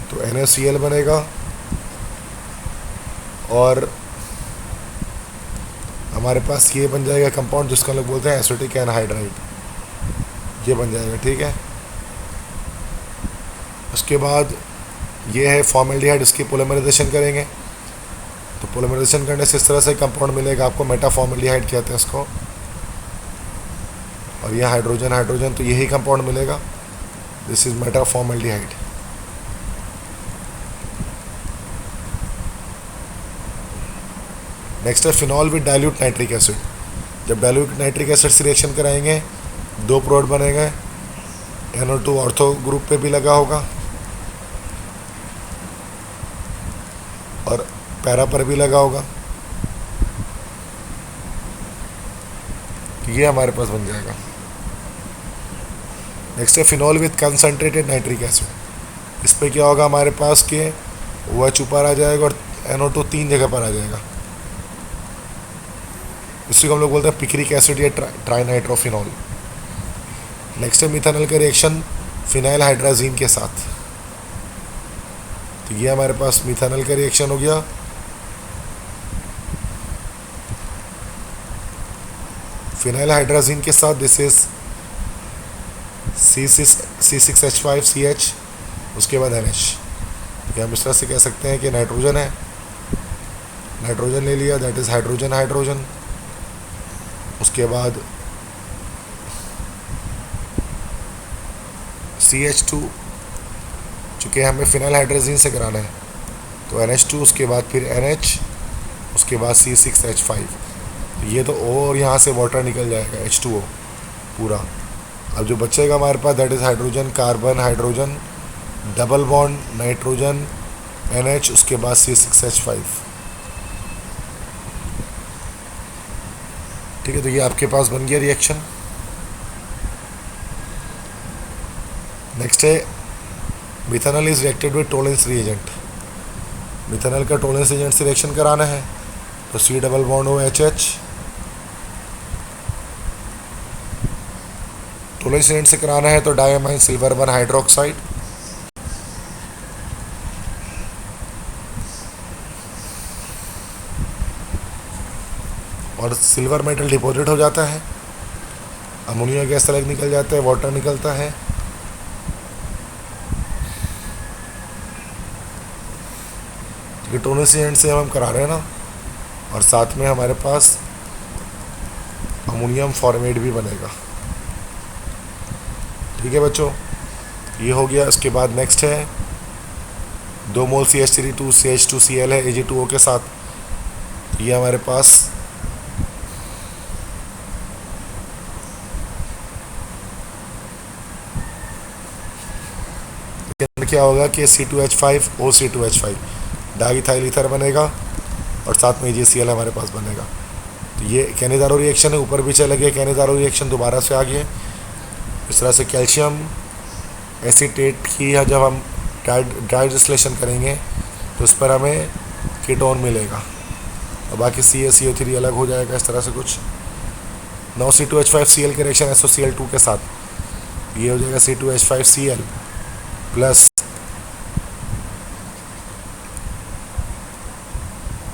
तो NaCl बनेगा और हमारे पास ये बन जाएगा कंपाउंड जिसको हम लोग बोलते हैं एसिटिक एनहाइड्राइड, ये बन जाएगा। ठीक है, उसके बाद ये है फॉर्मेल्डिहाइड, इसकी पोलीमराइजेशन करेंगे तो पोलीमराइजेशन करने से इस तरह से कंपाउंड मिलेगा आपको, मेटा फॉर्मेल्डिहाइड कहते हैं इसको, और ये हाइड्रोजन हाइड्रोजन तो यही कंपाउंड मिलेगा, this is meta formaldehyde. Next है phenol with dilute nitric acid. जब डाइल्यूट नाइट्रिक एसिड से रिएक्शन कराएंगे 2 प्रोडक्ट बनेंगे, NO2 ऑर्थो ग्रुप पे भी लगा होगा और पैरा पर भी लगा होगा, ये हमारे पास बन जाएगा। नेक्स्ट है phenol with concentrated nitric acid, इस पर क्या होगा हमारे पास के OH ऊपर आ जाएगा और NO2 3 जगह पर आ जाएगा, इसको हम लोग बोलते हैं पिक्रिक एसिड या ट्राइनाइट्रोफिनॉल। नेक्स्ट है मिथानॉल का रिएक्शन फिनाइल हाइड्राजीन के साथ, तो ये हमारे पास मिथानॉल का रिएक्शन हो गया। फिनाइल हाइड्राजीन के साथ दिस इज C6H5CH, उसके बाद NH, ये हम इस तरह से कह सकते हैं कि नाइट्रोजन है, नाइट्रोजन ले लिया, दैट इज हाइड्रोजन हाइड्रोजन, उसके बाद CH2, चूँकि हमें फिनाइल हाइड्राजीन से कराना है तो NH2, उसके बाद फिर NH, उसके बाद C6H5, तो ये तो O और यहाँ से वाटर निकल जाएगा H2O पूरा। अब जो बचेगा हमारे पास that is hydrogen carbon hydrogen double bond nitrogen NH, उसके बाद C6H5। ठीक है, तो ये आपके पास बन गया रिएक्शन। नेक्स्ट है methanol is reacted with Tollens reagent, methanol का टोलेंस रिएजेंट से रिएक्शन कराना है तो C double bond OHH, Tollens reagent से कराना है तो डायमाइन सिल्वर 1 हाइड्रोक्साइड, और सिल्वर मेटल डिपॉजिट हो जाता है, अमोनिया गैस अलग निकल जाता है, वाटर निकलता है, क्योंकि टोलेंस रिएजेंट से हम करा रहे हैं ना, और साथ में हमारे पास अमोनियम फॉर्मेट भी बनेगा। ठीक है बच्चों, ये हो गया। इसके बाद नेक्स्ट है 2 मोल CH3 CH2Cl है Ag2O के साथ, ये हमारे पास क्या होगा कि C2H5 OC2H5 डाईइथाइल ईथर बनेगा और साथ में AgCl हमारे पास बनेगा। तो ये कैनिजारो रिएक्शन है, ऊपर भी चला गया कैनिजारो रिएक्शन, दोबारा से आ गया। इस तरह से कैल्शियम एसीटेट की जब हम ड्राई डिस्टिलेशन करेंगे तो इस पर हमें कीटोन मिलेगा और बाकी CaCO3 अलग हो जाएगा, इस तरह से कुछ। नाउ C2H5Cl के रिएक्शन SOCl2 के साथ, ये हो जाएगा C2H5Cl प्लस,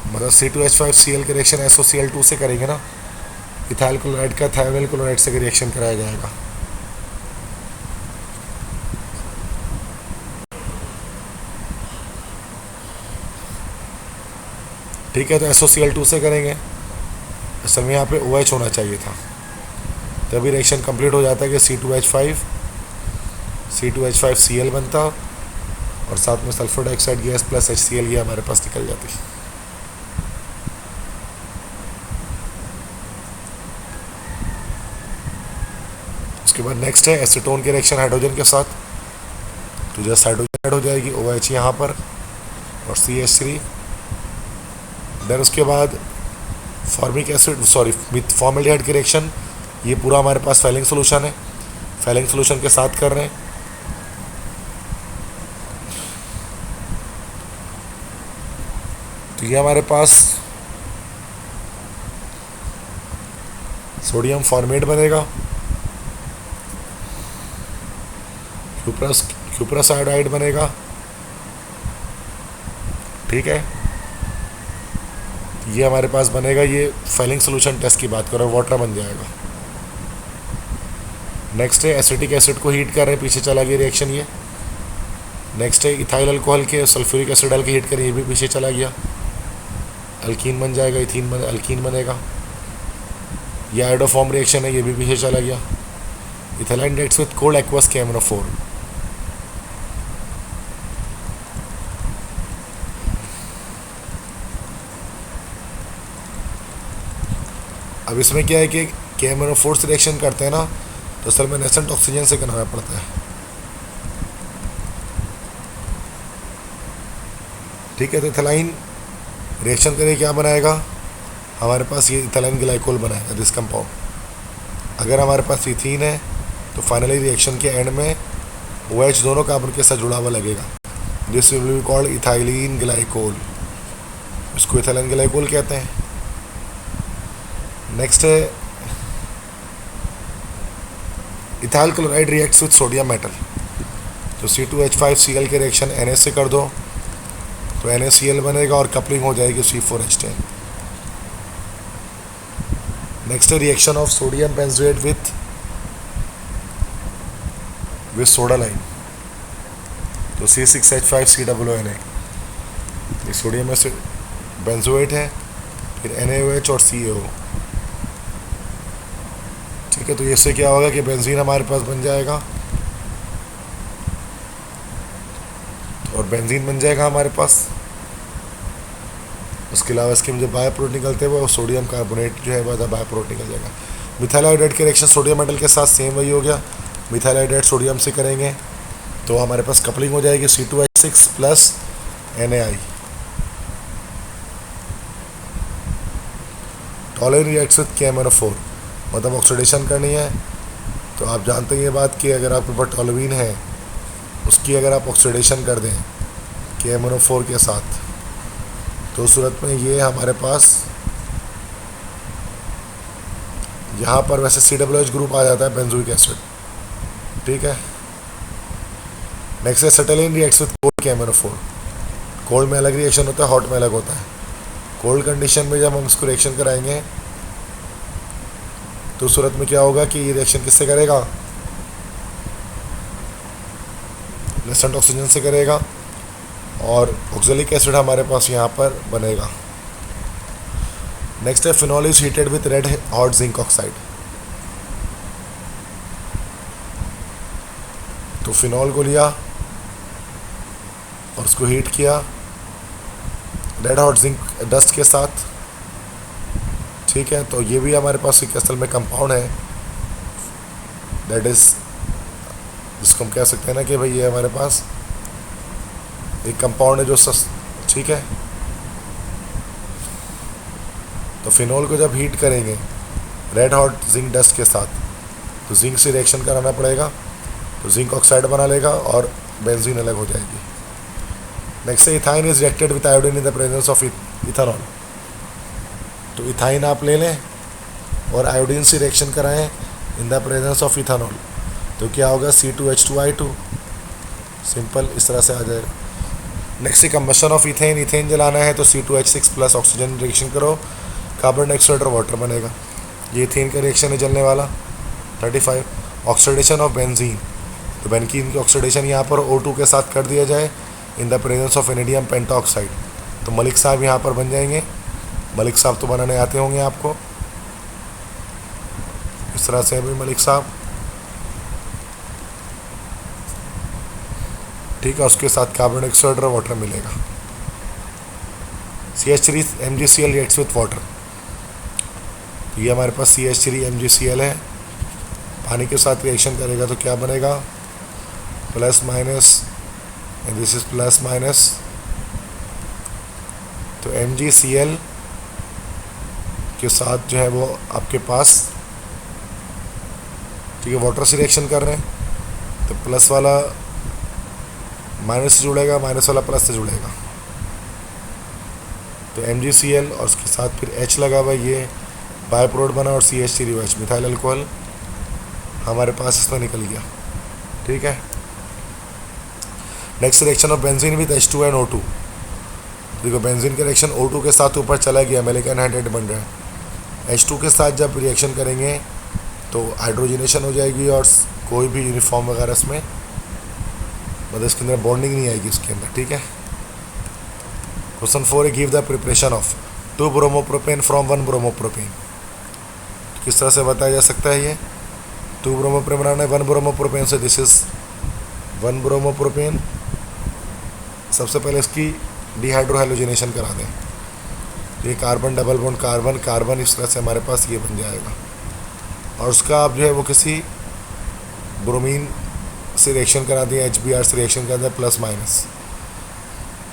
मतलब C2H5Cl के रिएक्शन SOCl2 से करेंगे ना, इथाइल क्लोराइड का थायोनिल क्लोराइड से रिएक्शन कराया जाएगा। ठीक है, तो SOCl2 से करेंगे, असल में यहाँ पे OH होना चाहिए था, तभी रिएक्शन कंप्लीट हो जाता है कि C2H5Cl बनता और साथ में sulphur dioxide gas plus HCl ये हमारे पास निकल जाती। उसके बाद नेक्स्ट है एसीटोन के रिएक्शन हाइड्रोजन के साथ, तो जस्ट हाइड्रोजन ऐड हो जाएगी, OH यहाँ पर और CH3। देन उसके बाद फॉर्मिक एसिड विथ फॉर्मेल्डिहाइड के रिएक्शन, ये पूरा हमारे पास फैलिंग सोल्यूशन है, फैलिंग सोल्यूशन के साथ कर रहे हैं। तो ये हमारे पास सोडियम फॉर्मेट बनेगा, क्यूप्रस आयोडाइड बनेगा। ठीक है, ये हमारे पास बनेगा। ये फेलिंग सोल्यूशन टेस्ट की बात करो, वाटर बन जाएगा। नेक्स्ट है एसिटिक एसिड को हीट कर रहे हैं, पीछे चला गया रिएक्शन ये। नेक्स्ट है इथाइल अल्कोहल के सल्फ्यूरिक एसिड डाल के हीट करें, ये भी पीछे चला गया, अल्कीन बन जाएगा, अल्कीन बनेगा। ये आयोडोफॉर्म रिएक्शन है, ये भी पीछे चला गया। Ethylene reacts with cold aqueous KMnO4। अब इसमें क्या है कि KMnO4 से रिएक्शन करते हैं ना, तो असल में नेसेंट ऑक्सीजन से करना पड़ता है। ठीक है, तो इथाइलाइन रिएक्शन करके क्या बनाएगा हमारे पास, ये इथाइलाइन ग्लाइकोल बनाएगा दिस कंपाउंड। अगर हमारे पास इथीन है तो फाइनली रिएक्शन के एंड में OH दोनों कार्बन के साथ जुड़ा हुआ लगेगा। This will be called ethylene glycol, इसको इथाइलिन ग्लाइकोल कहते हैं। नेक्स्ट है ethyl chloride reacts with sodium metal. तो C2H5Cl के रिएक्शन Na से कर दो तो NaCl बनेगा और कपलिंग हो जाएगी C4H10। नेक्स्ट है reaction of sodium benzoate with soda line. तो C6H5COONA, ये सोडियम में से बेंजोएट है, फिर NaOH और CaO। ठीक है, तो इससे क्या होगा कि बेंजीन हमारे पास बन जाएगा, और बेंजीन बन जाएगा हमारे पास। उसके अलावा इसके जो बायो प्रोडक्ट निकलते हैं वो सोडियम कार्बोनेट जो है वह बायो प्रोडक्ट निकल जाएगा। मिथाइल आयोडाइड के रिएक्शन सोडियम मेटल के साथ सेम वही हो गया, मिथाइल आयोडाइड सोडियम से करेंगे तो हमारे पास कपलिंग हो जाएगी C2H6 plus NaI। Tolerant reacts with KMnO4, मतलब ऑक्सीडेशन करनी है। तो आप जानते हैं ये बात कि अगर आपके पास टॉलुइन है उसकी अगर आप ऑक्सीडेशन कर दें KMnO4 के साथ, तो उस सूरत में ये हमारे पास यहाँ पर वैसे COOH ग्रुप आ जाता है बेंजोइक एसिड। ठीक है, नेक्स्ट है acetylene reacts with cold KMnO4। Cold में अलग रिएक्शन होता है, हॉट में अलग होता है। कोल्ड कंडीशन में जब हम इसको रिएक्शन कराएंगे तो उस सूरत में क्या होगा कि ये रिएक्शन किससे करेगा, नेसेंट ऑक्सीजन से करेगा, और ऑक्जेलिक एसिड हमारे पास यहाँ पर बनेगा। नेक्स्ट है phenol is heated with red hot zinc oxide. तो फिनॉल को लिया और उसको हीट किया रेड हॉट जिंक डस्ट के साथ। ठीक है, तो ये भी हमारे पास एक असल में कंपाउंड है, दैट इज जिसको हम कह सकते हैं ना कि भाई ये हमारे पास एक कंपाउंड है जो ठीक है। तो फिनॉल को जब हीट करेंगे रेड हॉट जिंक डस्ट के साथ तो जिंक से रिएक्शन कराना पड़ेगा, तो जिंक ऑक्साइड बना लेगा और बेंजीन अलग हो जाएगी। नेक्स्ट है ethyne is reacted with iodine in the presence of ethanol. तो इथाइन आप ले लें और आयोडीन से रिएक्शन कराएं इन द प्रेजेंस ऑफ इथेनॉल, तो क्या होगा C2H2I2, सिंपल इस तरह से आ जाएगा। नेक्स्ट है कंबशन ऑफ इथेन। इथेन जलाना है तो C2H6 प्लस ऑक्सीजन रिएक्शन करो, कार्बन डाइऑक्साइड और वाटर बनेगा। ये इथेन का रिएक्शन है जलने वाला। 35 ऑक्सीडेशन ऑफ बेंजीन। तो बेंजीन की ऑक्सीडेशन यहाँ पर O2 के साथ कर दिया जाए इन the presence of vanadium pentoxide, तो मलिक साहब यहाँ पर बन जाएंगे। मलिक साहब तो बनाने आते होंगे आपको, इस तरह से अभी मलिक साहब। ठीक है, उसके साथ कार्बन डाइऑक्साइड और वाटर मिलेगा। CH3 MgCl reacts with water. तो ये हमारे पास CH3 MgCl है, पानी के साथ रिएक्शन करेगा तो क्या बनेगा, plus minus, and this is plus minus. तो MgCl के साथ जो है वो आपके पास, ठीक है, वाटर से रिएक्शन कर रहे हैं तो प्लस वाला माइनस से जुड़ेगा, माइनस वाला प्लस से जुड़ेगा। तो MgCl और उसके साथ फिर H लगा हुआ, ये बाय प्रोडक्ट बना और CH3OH मिथाइल अल्कोहल हमारे पास इसमें निकल गया। ठीक है, next reaction of benzene with H2 and O2। देखो बेंजीन का रिएक्शन O2 के साथ ऊपर चला गया, मैलिक एनहाइड्राइड बन रहा है। H2 के साथ जब रिएक्शन करेंगे तो हाइड्रोजनेशन हो जाएगी और कोई भी यूनिफॉर्म वगैरह इसमें मतलब इसके अंदर बॉन्डिंग नहीं आएगी इसके अंदर। ठीक है, क्वेश्चन 4 है give the preparation of 2 bromopropane from 1 bromopropane. किस तरह से बताया जा सकता है ये? 2 ब्रोमोप्रोपेन बनाना है 1 ब्रोमोप्रोपेन से। This is 1 bromopropane. सबसे पहले इसकी डिहाइड्रोहाइलोजिनेशन करा दें, ये carbon double bond carbon carbon इस तरह से हमारे पास ये बन जाएगा। और उसका आप जो है वो किसी ब्रोमीन से रिएक्शन करा दिया, HBr से रिएक्शन करा दिया प्लस माइनस,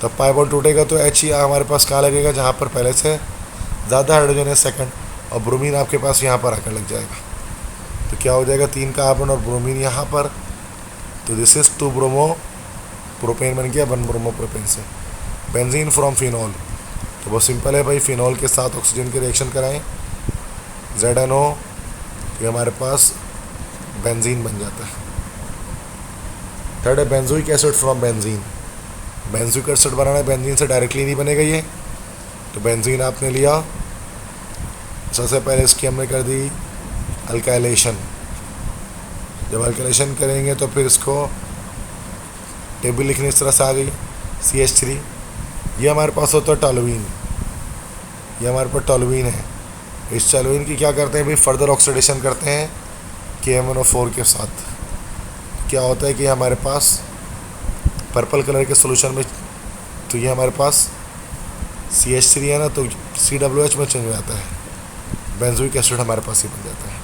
तब पाई बॉन्ड टूटेगा तो H हमारे पास कहाँ लगेगा? जहाँ पर पहले से ज़्यादा हाइड्रोजन है सेकंड, और ब्रोमीन आपके पास यहाँ पर आकर लग जाएगा। तो क्या हो जाएगा? 3 कार्बन और ब्रोमीन यहाँ पर। तो दिस इज 2 ब्रोमो प्रोपेन बन गया 1 ब्रोमोप्रोपेन से। बेंजीन फ्रॉम फिनॉल, तो बहुत सिंपल है भाई, फिनॉल के साथ ऑक्सीजन की रिएक्शन कराएं ZNO, तो हमारे पास बेंजीन बन जाता है। थर्ड है benzoic acid from benzene. Benzoic acid बनाना है, बेंजीन से डायरेक्टली नहीं बनेगा ये। तो बेंजीन आपने लिया, सबसे पहले इसकी हमने कर दी अल्काइलेशन। जब अल्काइलेशन करेंगे तो फिर इसको टेबल लिखने इस तरह से आ गई CH3। ये हमारे पास होता है टॉलुइन, ये हमारे पास टॉलुइन है। इस टॉलुइन की क्या करते हैं भाई? फर्दर ऑक्सीडेशन करते हैं KMnO4 के साथ। क्या होता है कि हमारे पास पर्पल कलर के सोल्यूशन में, तो ये हमारे पास CH3 है ना, तो COOH में चेंज हो जाता है, बेंजोइक एसिड हमारे पास ही बन जाता है।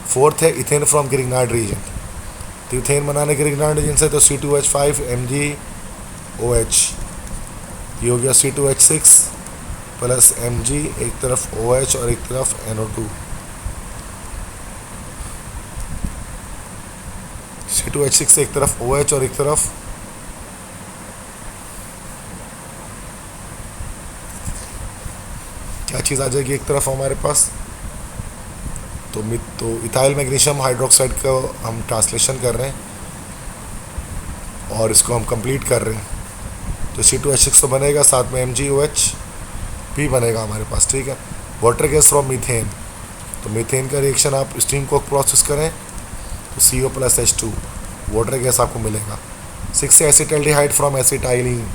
फोर्थ है इथेन फ्रॉम ग्रिग्नार्ड रीजेंट। तो इथेन बनाने ग्रिग्नार्ड रीजेंट से तो C2H5 MgOH, ये हो गया C2H6 प्लस Mg, एक तरफ OH और एक तरफ NO2। C2H6 एक तरफ OH और एक तरफ क्या चीज़ आ जाएगी एक तरफ हमारे पास? तो इथाइल मैग्नीशियम हाइड्रोक्साइड का हम ट्रांसलेशन कर रहे हैं और इसको हम कंप्लीट कर रहे हैं। तो C2H6 तो बनेगा, साथ में MgOH भी बनेगा हमारे पास। ठीक है, वाटर गैस फ्रॉम मीथेन। तो मीथेन का रिएक्शन आप स्टीम को प्रोसेस करें तो CO plus H2 water gas आपको मिलेगा। 6 है एसिटाल्डिहाइड फ्रॉम एसिटाइलिन।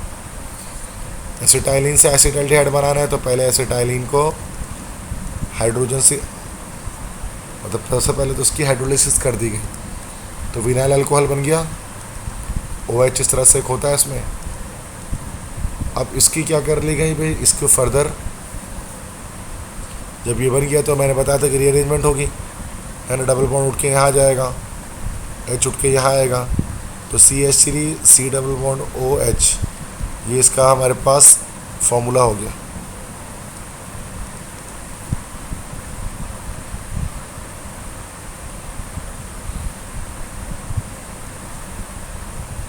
एसिटाइलिन से एसिटाल्डिहाइड बनाना है तो पहले एसिटाइलिन को हाइड्रोजन से, मतलब सबसे पहले तो उसकी हाइड्रोलिसिस कर दी गई, तो विनाइल अल्कोहल बन गया। OH इस तरह से एक होता है इसमें। अब इसकी क्या कर ली गई भाई? इसको फर्दर जब ये बन गया तो मैंने बताया था कि रीअरेंजमेंट होगी, है ना, डबल बॉन्ड उठ के यहाँ आ जाएगा, H उठ के यहाँ आएगा, तो CH3 C double bond OH, ये इसका हमारे पास फॉर्मूला हो गया।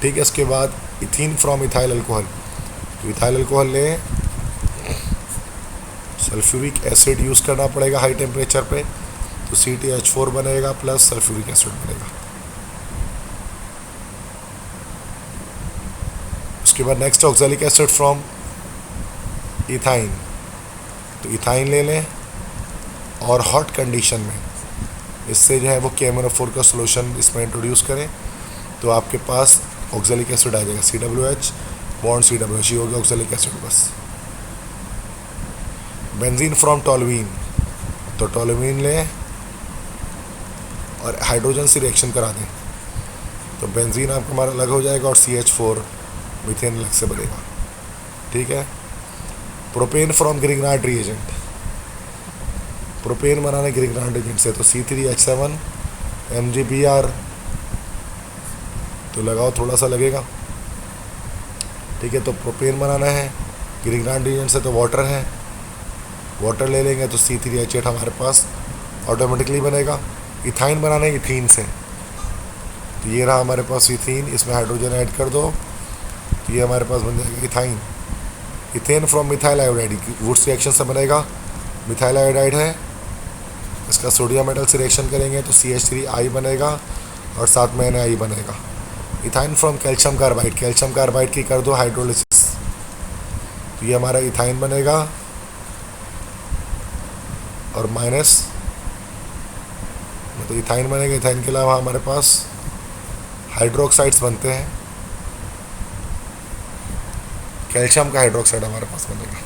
ठीक है, इसके बाद इथीन फ्रॉम इथाइल अल्कोहल। तो इथाइल अल्कोहल ले, सल्फ्यूरिक एसिड यूज़ करना पड़ेगा हाई टेम्परेचर पे, तो CTH4 बनेगा प्लस सल्फ्यूरिक एसिड बनेगा। उसके बाद next oxalic acid from ethyne. तो इथाइन ले लें और हॉट कंडीशन में इससे जो है वो KMnO4 का सोल्यूशन इसमें इंट्रोड्यूस करें तो आपके पास ऑक्सैलिक एसिड आ जाएगा। COOH बॉन्ड COOH, ये हो गया ऑक्सैलिक एसिड बस। Benzene from toluene. तो टॉलुइन लें और हाइड्रोजन से रिएक्शन करा दें तो बेंजीन आपका हमारा अलग हो जाएगा और CH4 मीथेन अलग से बनेगा। ठीक है, propane from Grignard reagent. Propane बनाने ग्रिग्नार्ड रिएजेंट से तो C3H7 MgBr, तो लगाओ थोड़ा सा लगेगा। ठीक है, तो प्रोपेन बनाना है ग्रिग्नार्ड रिएजेंट से तो वाटर है, वाटर ले लेंगे तो C3H8 हमारे पास ऑटोमेटिकली बनेगा। इथाइन बनाना है इथीन से, तो ये रहा हमारे पास इथीन, इसमें हाइड्रोजन ऐड कर दो तो ये हमारे पास बन जाएगा ethyne. Ethane from methyl iodide, Wurtz reaction से बनेगा, मिथाइल आयोडाइड है इसका सोडियम मेटल से रिएक्शन करेंगे तो CH3I बनेगा और साथ में Na बनेगा। इथाइन फ्रॉम कैल्शियम कार्बाइड की कर दो हाइड्रोलिसिस, तो ये हमारा इथाइन बनेगा और माइनस मतलब इथाइन बनेगा। इथाइन के अलावा हमारे पास हाइड्रोक्साइड्स बनते हैं, कैल्शियम का हाइड्रोक्साइड हमारे पास बनेगा।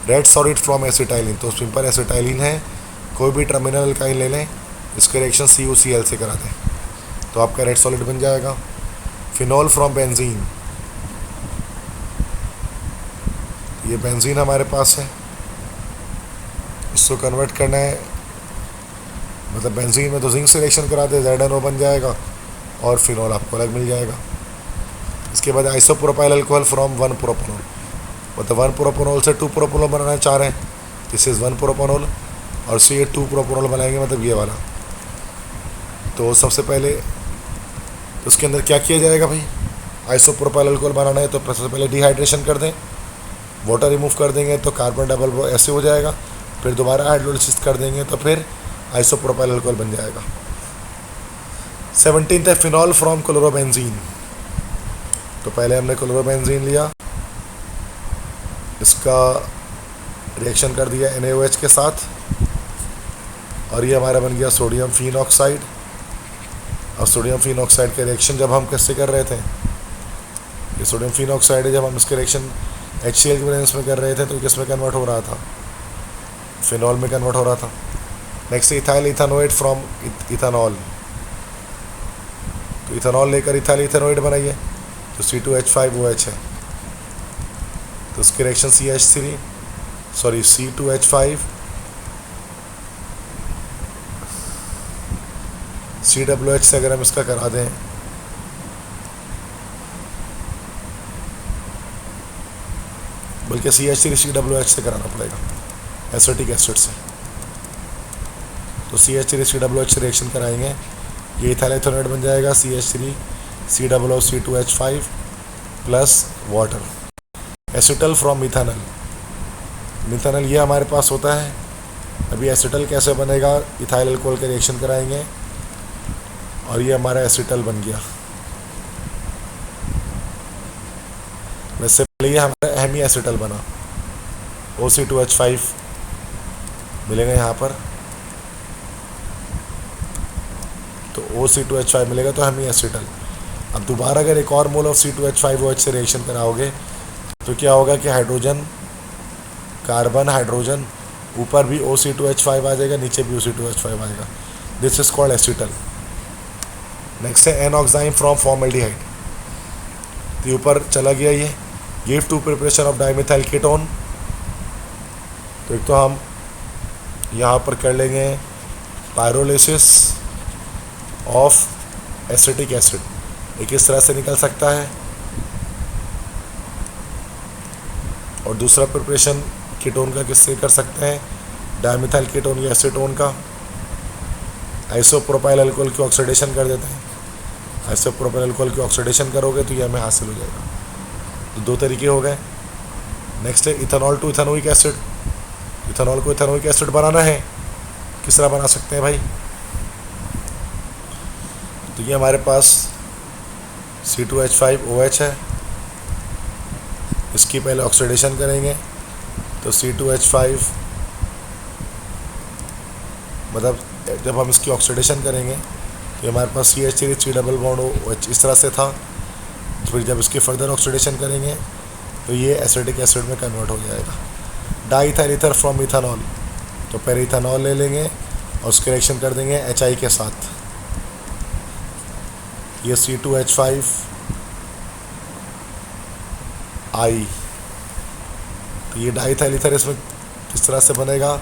रेड सॉलिड फ्रॉम एसिटाइलिन, तो सिंपल एसिटाइलिन है, कोई भी टर्मिनल अल्काइल ले लें, इसके रिएक्शन CuCl से करा दें तो आपका रेड सॉलिड बन जाएगा। फिनॉल फ्रॉम बेंजीन, ये बेंजीन हमारे पास है, इसको कन्वर्ट करना है, मतलब बेंजीन में तो जिंक से रिएक्शन करा दे, ZnO बन जाएगा और फिनॉल आपको अलग मिल जाएगा। इसके बाद आइसोप्रोपाइल अल्कोहल फ्रॉम 1 प्रोपेनॉल, मतलब 1 प्रोपेनॉल से 2 प्रोपेनॉल बनाना चाह रहे हैं, दिस इज़ 1 प्रोपेनॉल और से ये 2 प्रोपेनॉल बनाएंगे, मतलब ये वाला। तो सबसे पहले तो उसके अंदर क्या किया जाएगा भाई, आइसोप्रोपाइल अल्कोहल बनाना है तो सबसे पहले डिहाइड्रेशन कर दें, वाटर रिमूव कर देंगे तो कार्बन डबल बॉन्ड ऐसे हो जाएगा, फिर दोबारा हाइड्रोलिसिस कर देंगे तो फिर आइसोप्रोपाइल अल्कोहल बन जाएगा। 17th है फिनॉल फ्रॉम क्लोरोबेंजीन, तो पहले हमने क्लोरोबेंजीन लिया, इसका रिएक्शन कर दिया NaOH के साथ और ये हमारा बन गया सोडियम फिनॉक्साइड। और सोडियम फिनॉक्साइड के रिएक्शन जब हम किससे कर रहे थे, ये सोडियम फिनॉक्साइड है, जब हम इसके रिएक्शन HCl के प्रेजेंस में कर रहे थे तो किस में कन्वर्ट हो रहा था, फिनॉल में कन्वर्ट हो रहा था। नेक्स्ट इथाइल इथानोएट फ्रॉम इथानॉल, तो इथानॉल लेकर इथाइल इथानोएट बनाइए तो C2H5OH है, तो उसकी रिएक्शन C2H5 COOH से अगर हम इसका करा दें बल्कि CH3COOH से कराना पड़ेगा एसिटिक एसिड से, तो CH3COOH से रिएक्शन कराएंगे, ये इथाइल इथानोएट बन जाएगा CH3COOC2H5 plus water. Acetal from methanal, methanal ये हमारे पास होता है। अभी एसिटल कैसे बनेगा, इथाइल अल्कोहल के रिएक्शन कराएंगे और ये हमारा एसिटल बन गया। वैसे पहले ये हमारा हेमी एसिटल बना, OC2H5 मिलेगा यहाँ पर, तो OC2H5 मिलेगा तो हेमी एसिटल। अब दोबारा अगर एक और मोल ऑफ C2H5OH से रिएक्शन कराओगे तो क्या होगा कि हाइड्रोजन कार्बन हाइड्रोजन ऊपर भी OC2H5 आ जाएगा, नीचे भी OC2H5 आएगा, this is called acetal. Next है एनऑक्साइन फ्रॉम फॉर्मल्डिहाइड, तो ऊपर चला गया ये, give to preparation of dimethyl ketone, तो एक तो हम यहाँ पर कर लेंगे पायरोलिसिस ऑफ एसिटिक एसिड, एक इस तरह से निकल सकता है, और दूसरा प्रिपरेशन कीटोन का किससे कर सकते हैं, डाइमिथाइल कीटोन या एसीटोन का, आइसोप्रोपाइल अल्कोहल की ऑक्सीडेशन कर देते हैं, आइसोप्रोपाइल अल्कोहल की ऑक्सीडेशन करोगे तो ये हमें हासिल हो जाएगा। तो दो तरीके हो गए। नेक्स्ट है ethanol to ethanoic acid, ethanol को इथेनोइक एसिड बनाना है, किस तरह बना सकते हैं भाई, तो ये हमारे पास C2H5OH है, इसकी पहले ऑक्सीडेशन करेंगे तो C2H5 मतलब जब हम इसकी ऑक्सीडेशन करेंगे तो हमारे पास CH3 डबल बॉन्ड OH इस तरह से था, फिर जब इसकी फर्दर ऑक्सीडेशन करेंगे तो ये एसिटिक एसिड में कन्वर्ट हो जाएगा। डाईथाइल ईथर फ्रॉम इथेनॉल, तो पहले इथेनॉल ले लेंगे और उसके रिएक्शन कर देंगे HI के साथ, ये C2H5I, तो ये डाईथाइल ईथर इसमें किस तरह से बनेगा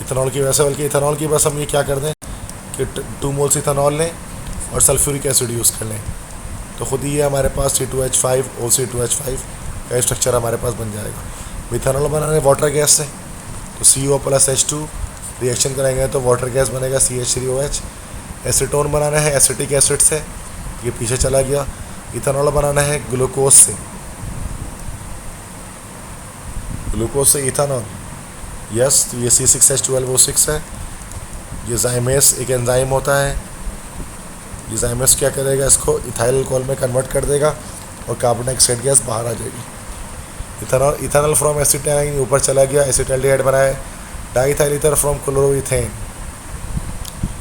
इथेनॉल की वजह से, बल्कि इथेनॉल की बस हम ये क्या कर दें कि 2 मोल्स इथेनॉल लें और सल्फ्यूरिक एसिड यूज़ कर लें, तो खुद ही ये हमारे पास C2H5OC2H5 का स्ट्रक्चर हमारे पास बन जाएगा। इथेनॉल बनाने वाटर गैस से तो CO+H2 रिएक्शन कराएंगे तो वाटर गैस बनेगा CH3OH। एसीटोन बनाना है एसिटिक एसिड से, ये पीछे चला गया। इथेनॉल बनाना है ग्लूकोज से, ग्लूकोज से इथेनॉल, यस, तो ये C6H12O6 है। ये ज़ाइमेस एक एंजाइम होता है। ये ज़ाइमेस क्या करेगा, इसको इथाइल अल्कोहल में कन्वर्ट कर देगा और कार्बन डाइऑक्साइड गैस बाहर आ जाएगी। इथेनॉल फ्रॉम एसिटाइलिन ऊपर चला गया, एसिटाल्डिहाइड बना है। Diethyl ether from chloroethane,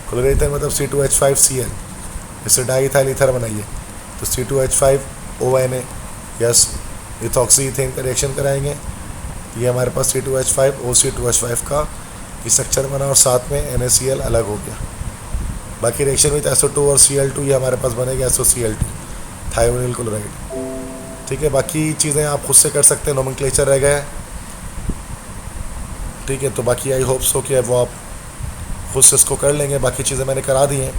chloroethane मतलब C2H5Cl, इससे डाईथाइल ईथर बनाइए तो C2H5ONA। यस, इथॉक्सी इथेन का रिएक्शन कराएंगे, ये हमारे पास C2H5OC2H5 का स्ट्रक्चर बना और साथ में NaCl अलग हो गया। बाकी रिएक्शन विद SO2 और Cl2 ये हमारे पास बनेगा SOCl2, थायोनिल क्लोराइड। ठीक है, बाकी चीज़ें आप खुद से कर सकते हैं, नोमेनक्लेचर रह गया है। ठीक है, तो बाकी आई होप्स हो कि वो आप खुद से इसको कर लेंगे। बाकी चीज़ें मैंने करा दी हैं,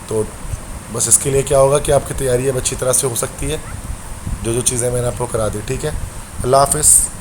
तो बस इसके लिए क्या होगा कि आपकी तैयारी अब अच्छी तरह से हो सकती है, जो जो चीज़ें मैंने आपको करा दी। ठीक है, अल्लाह हाफिज़।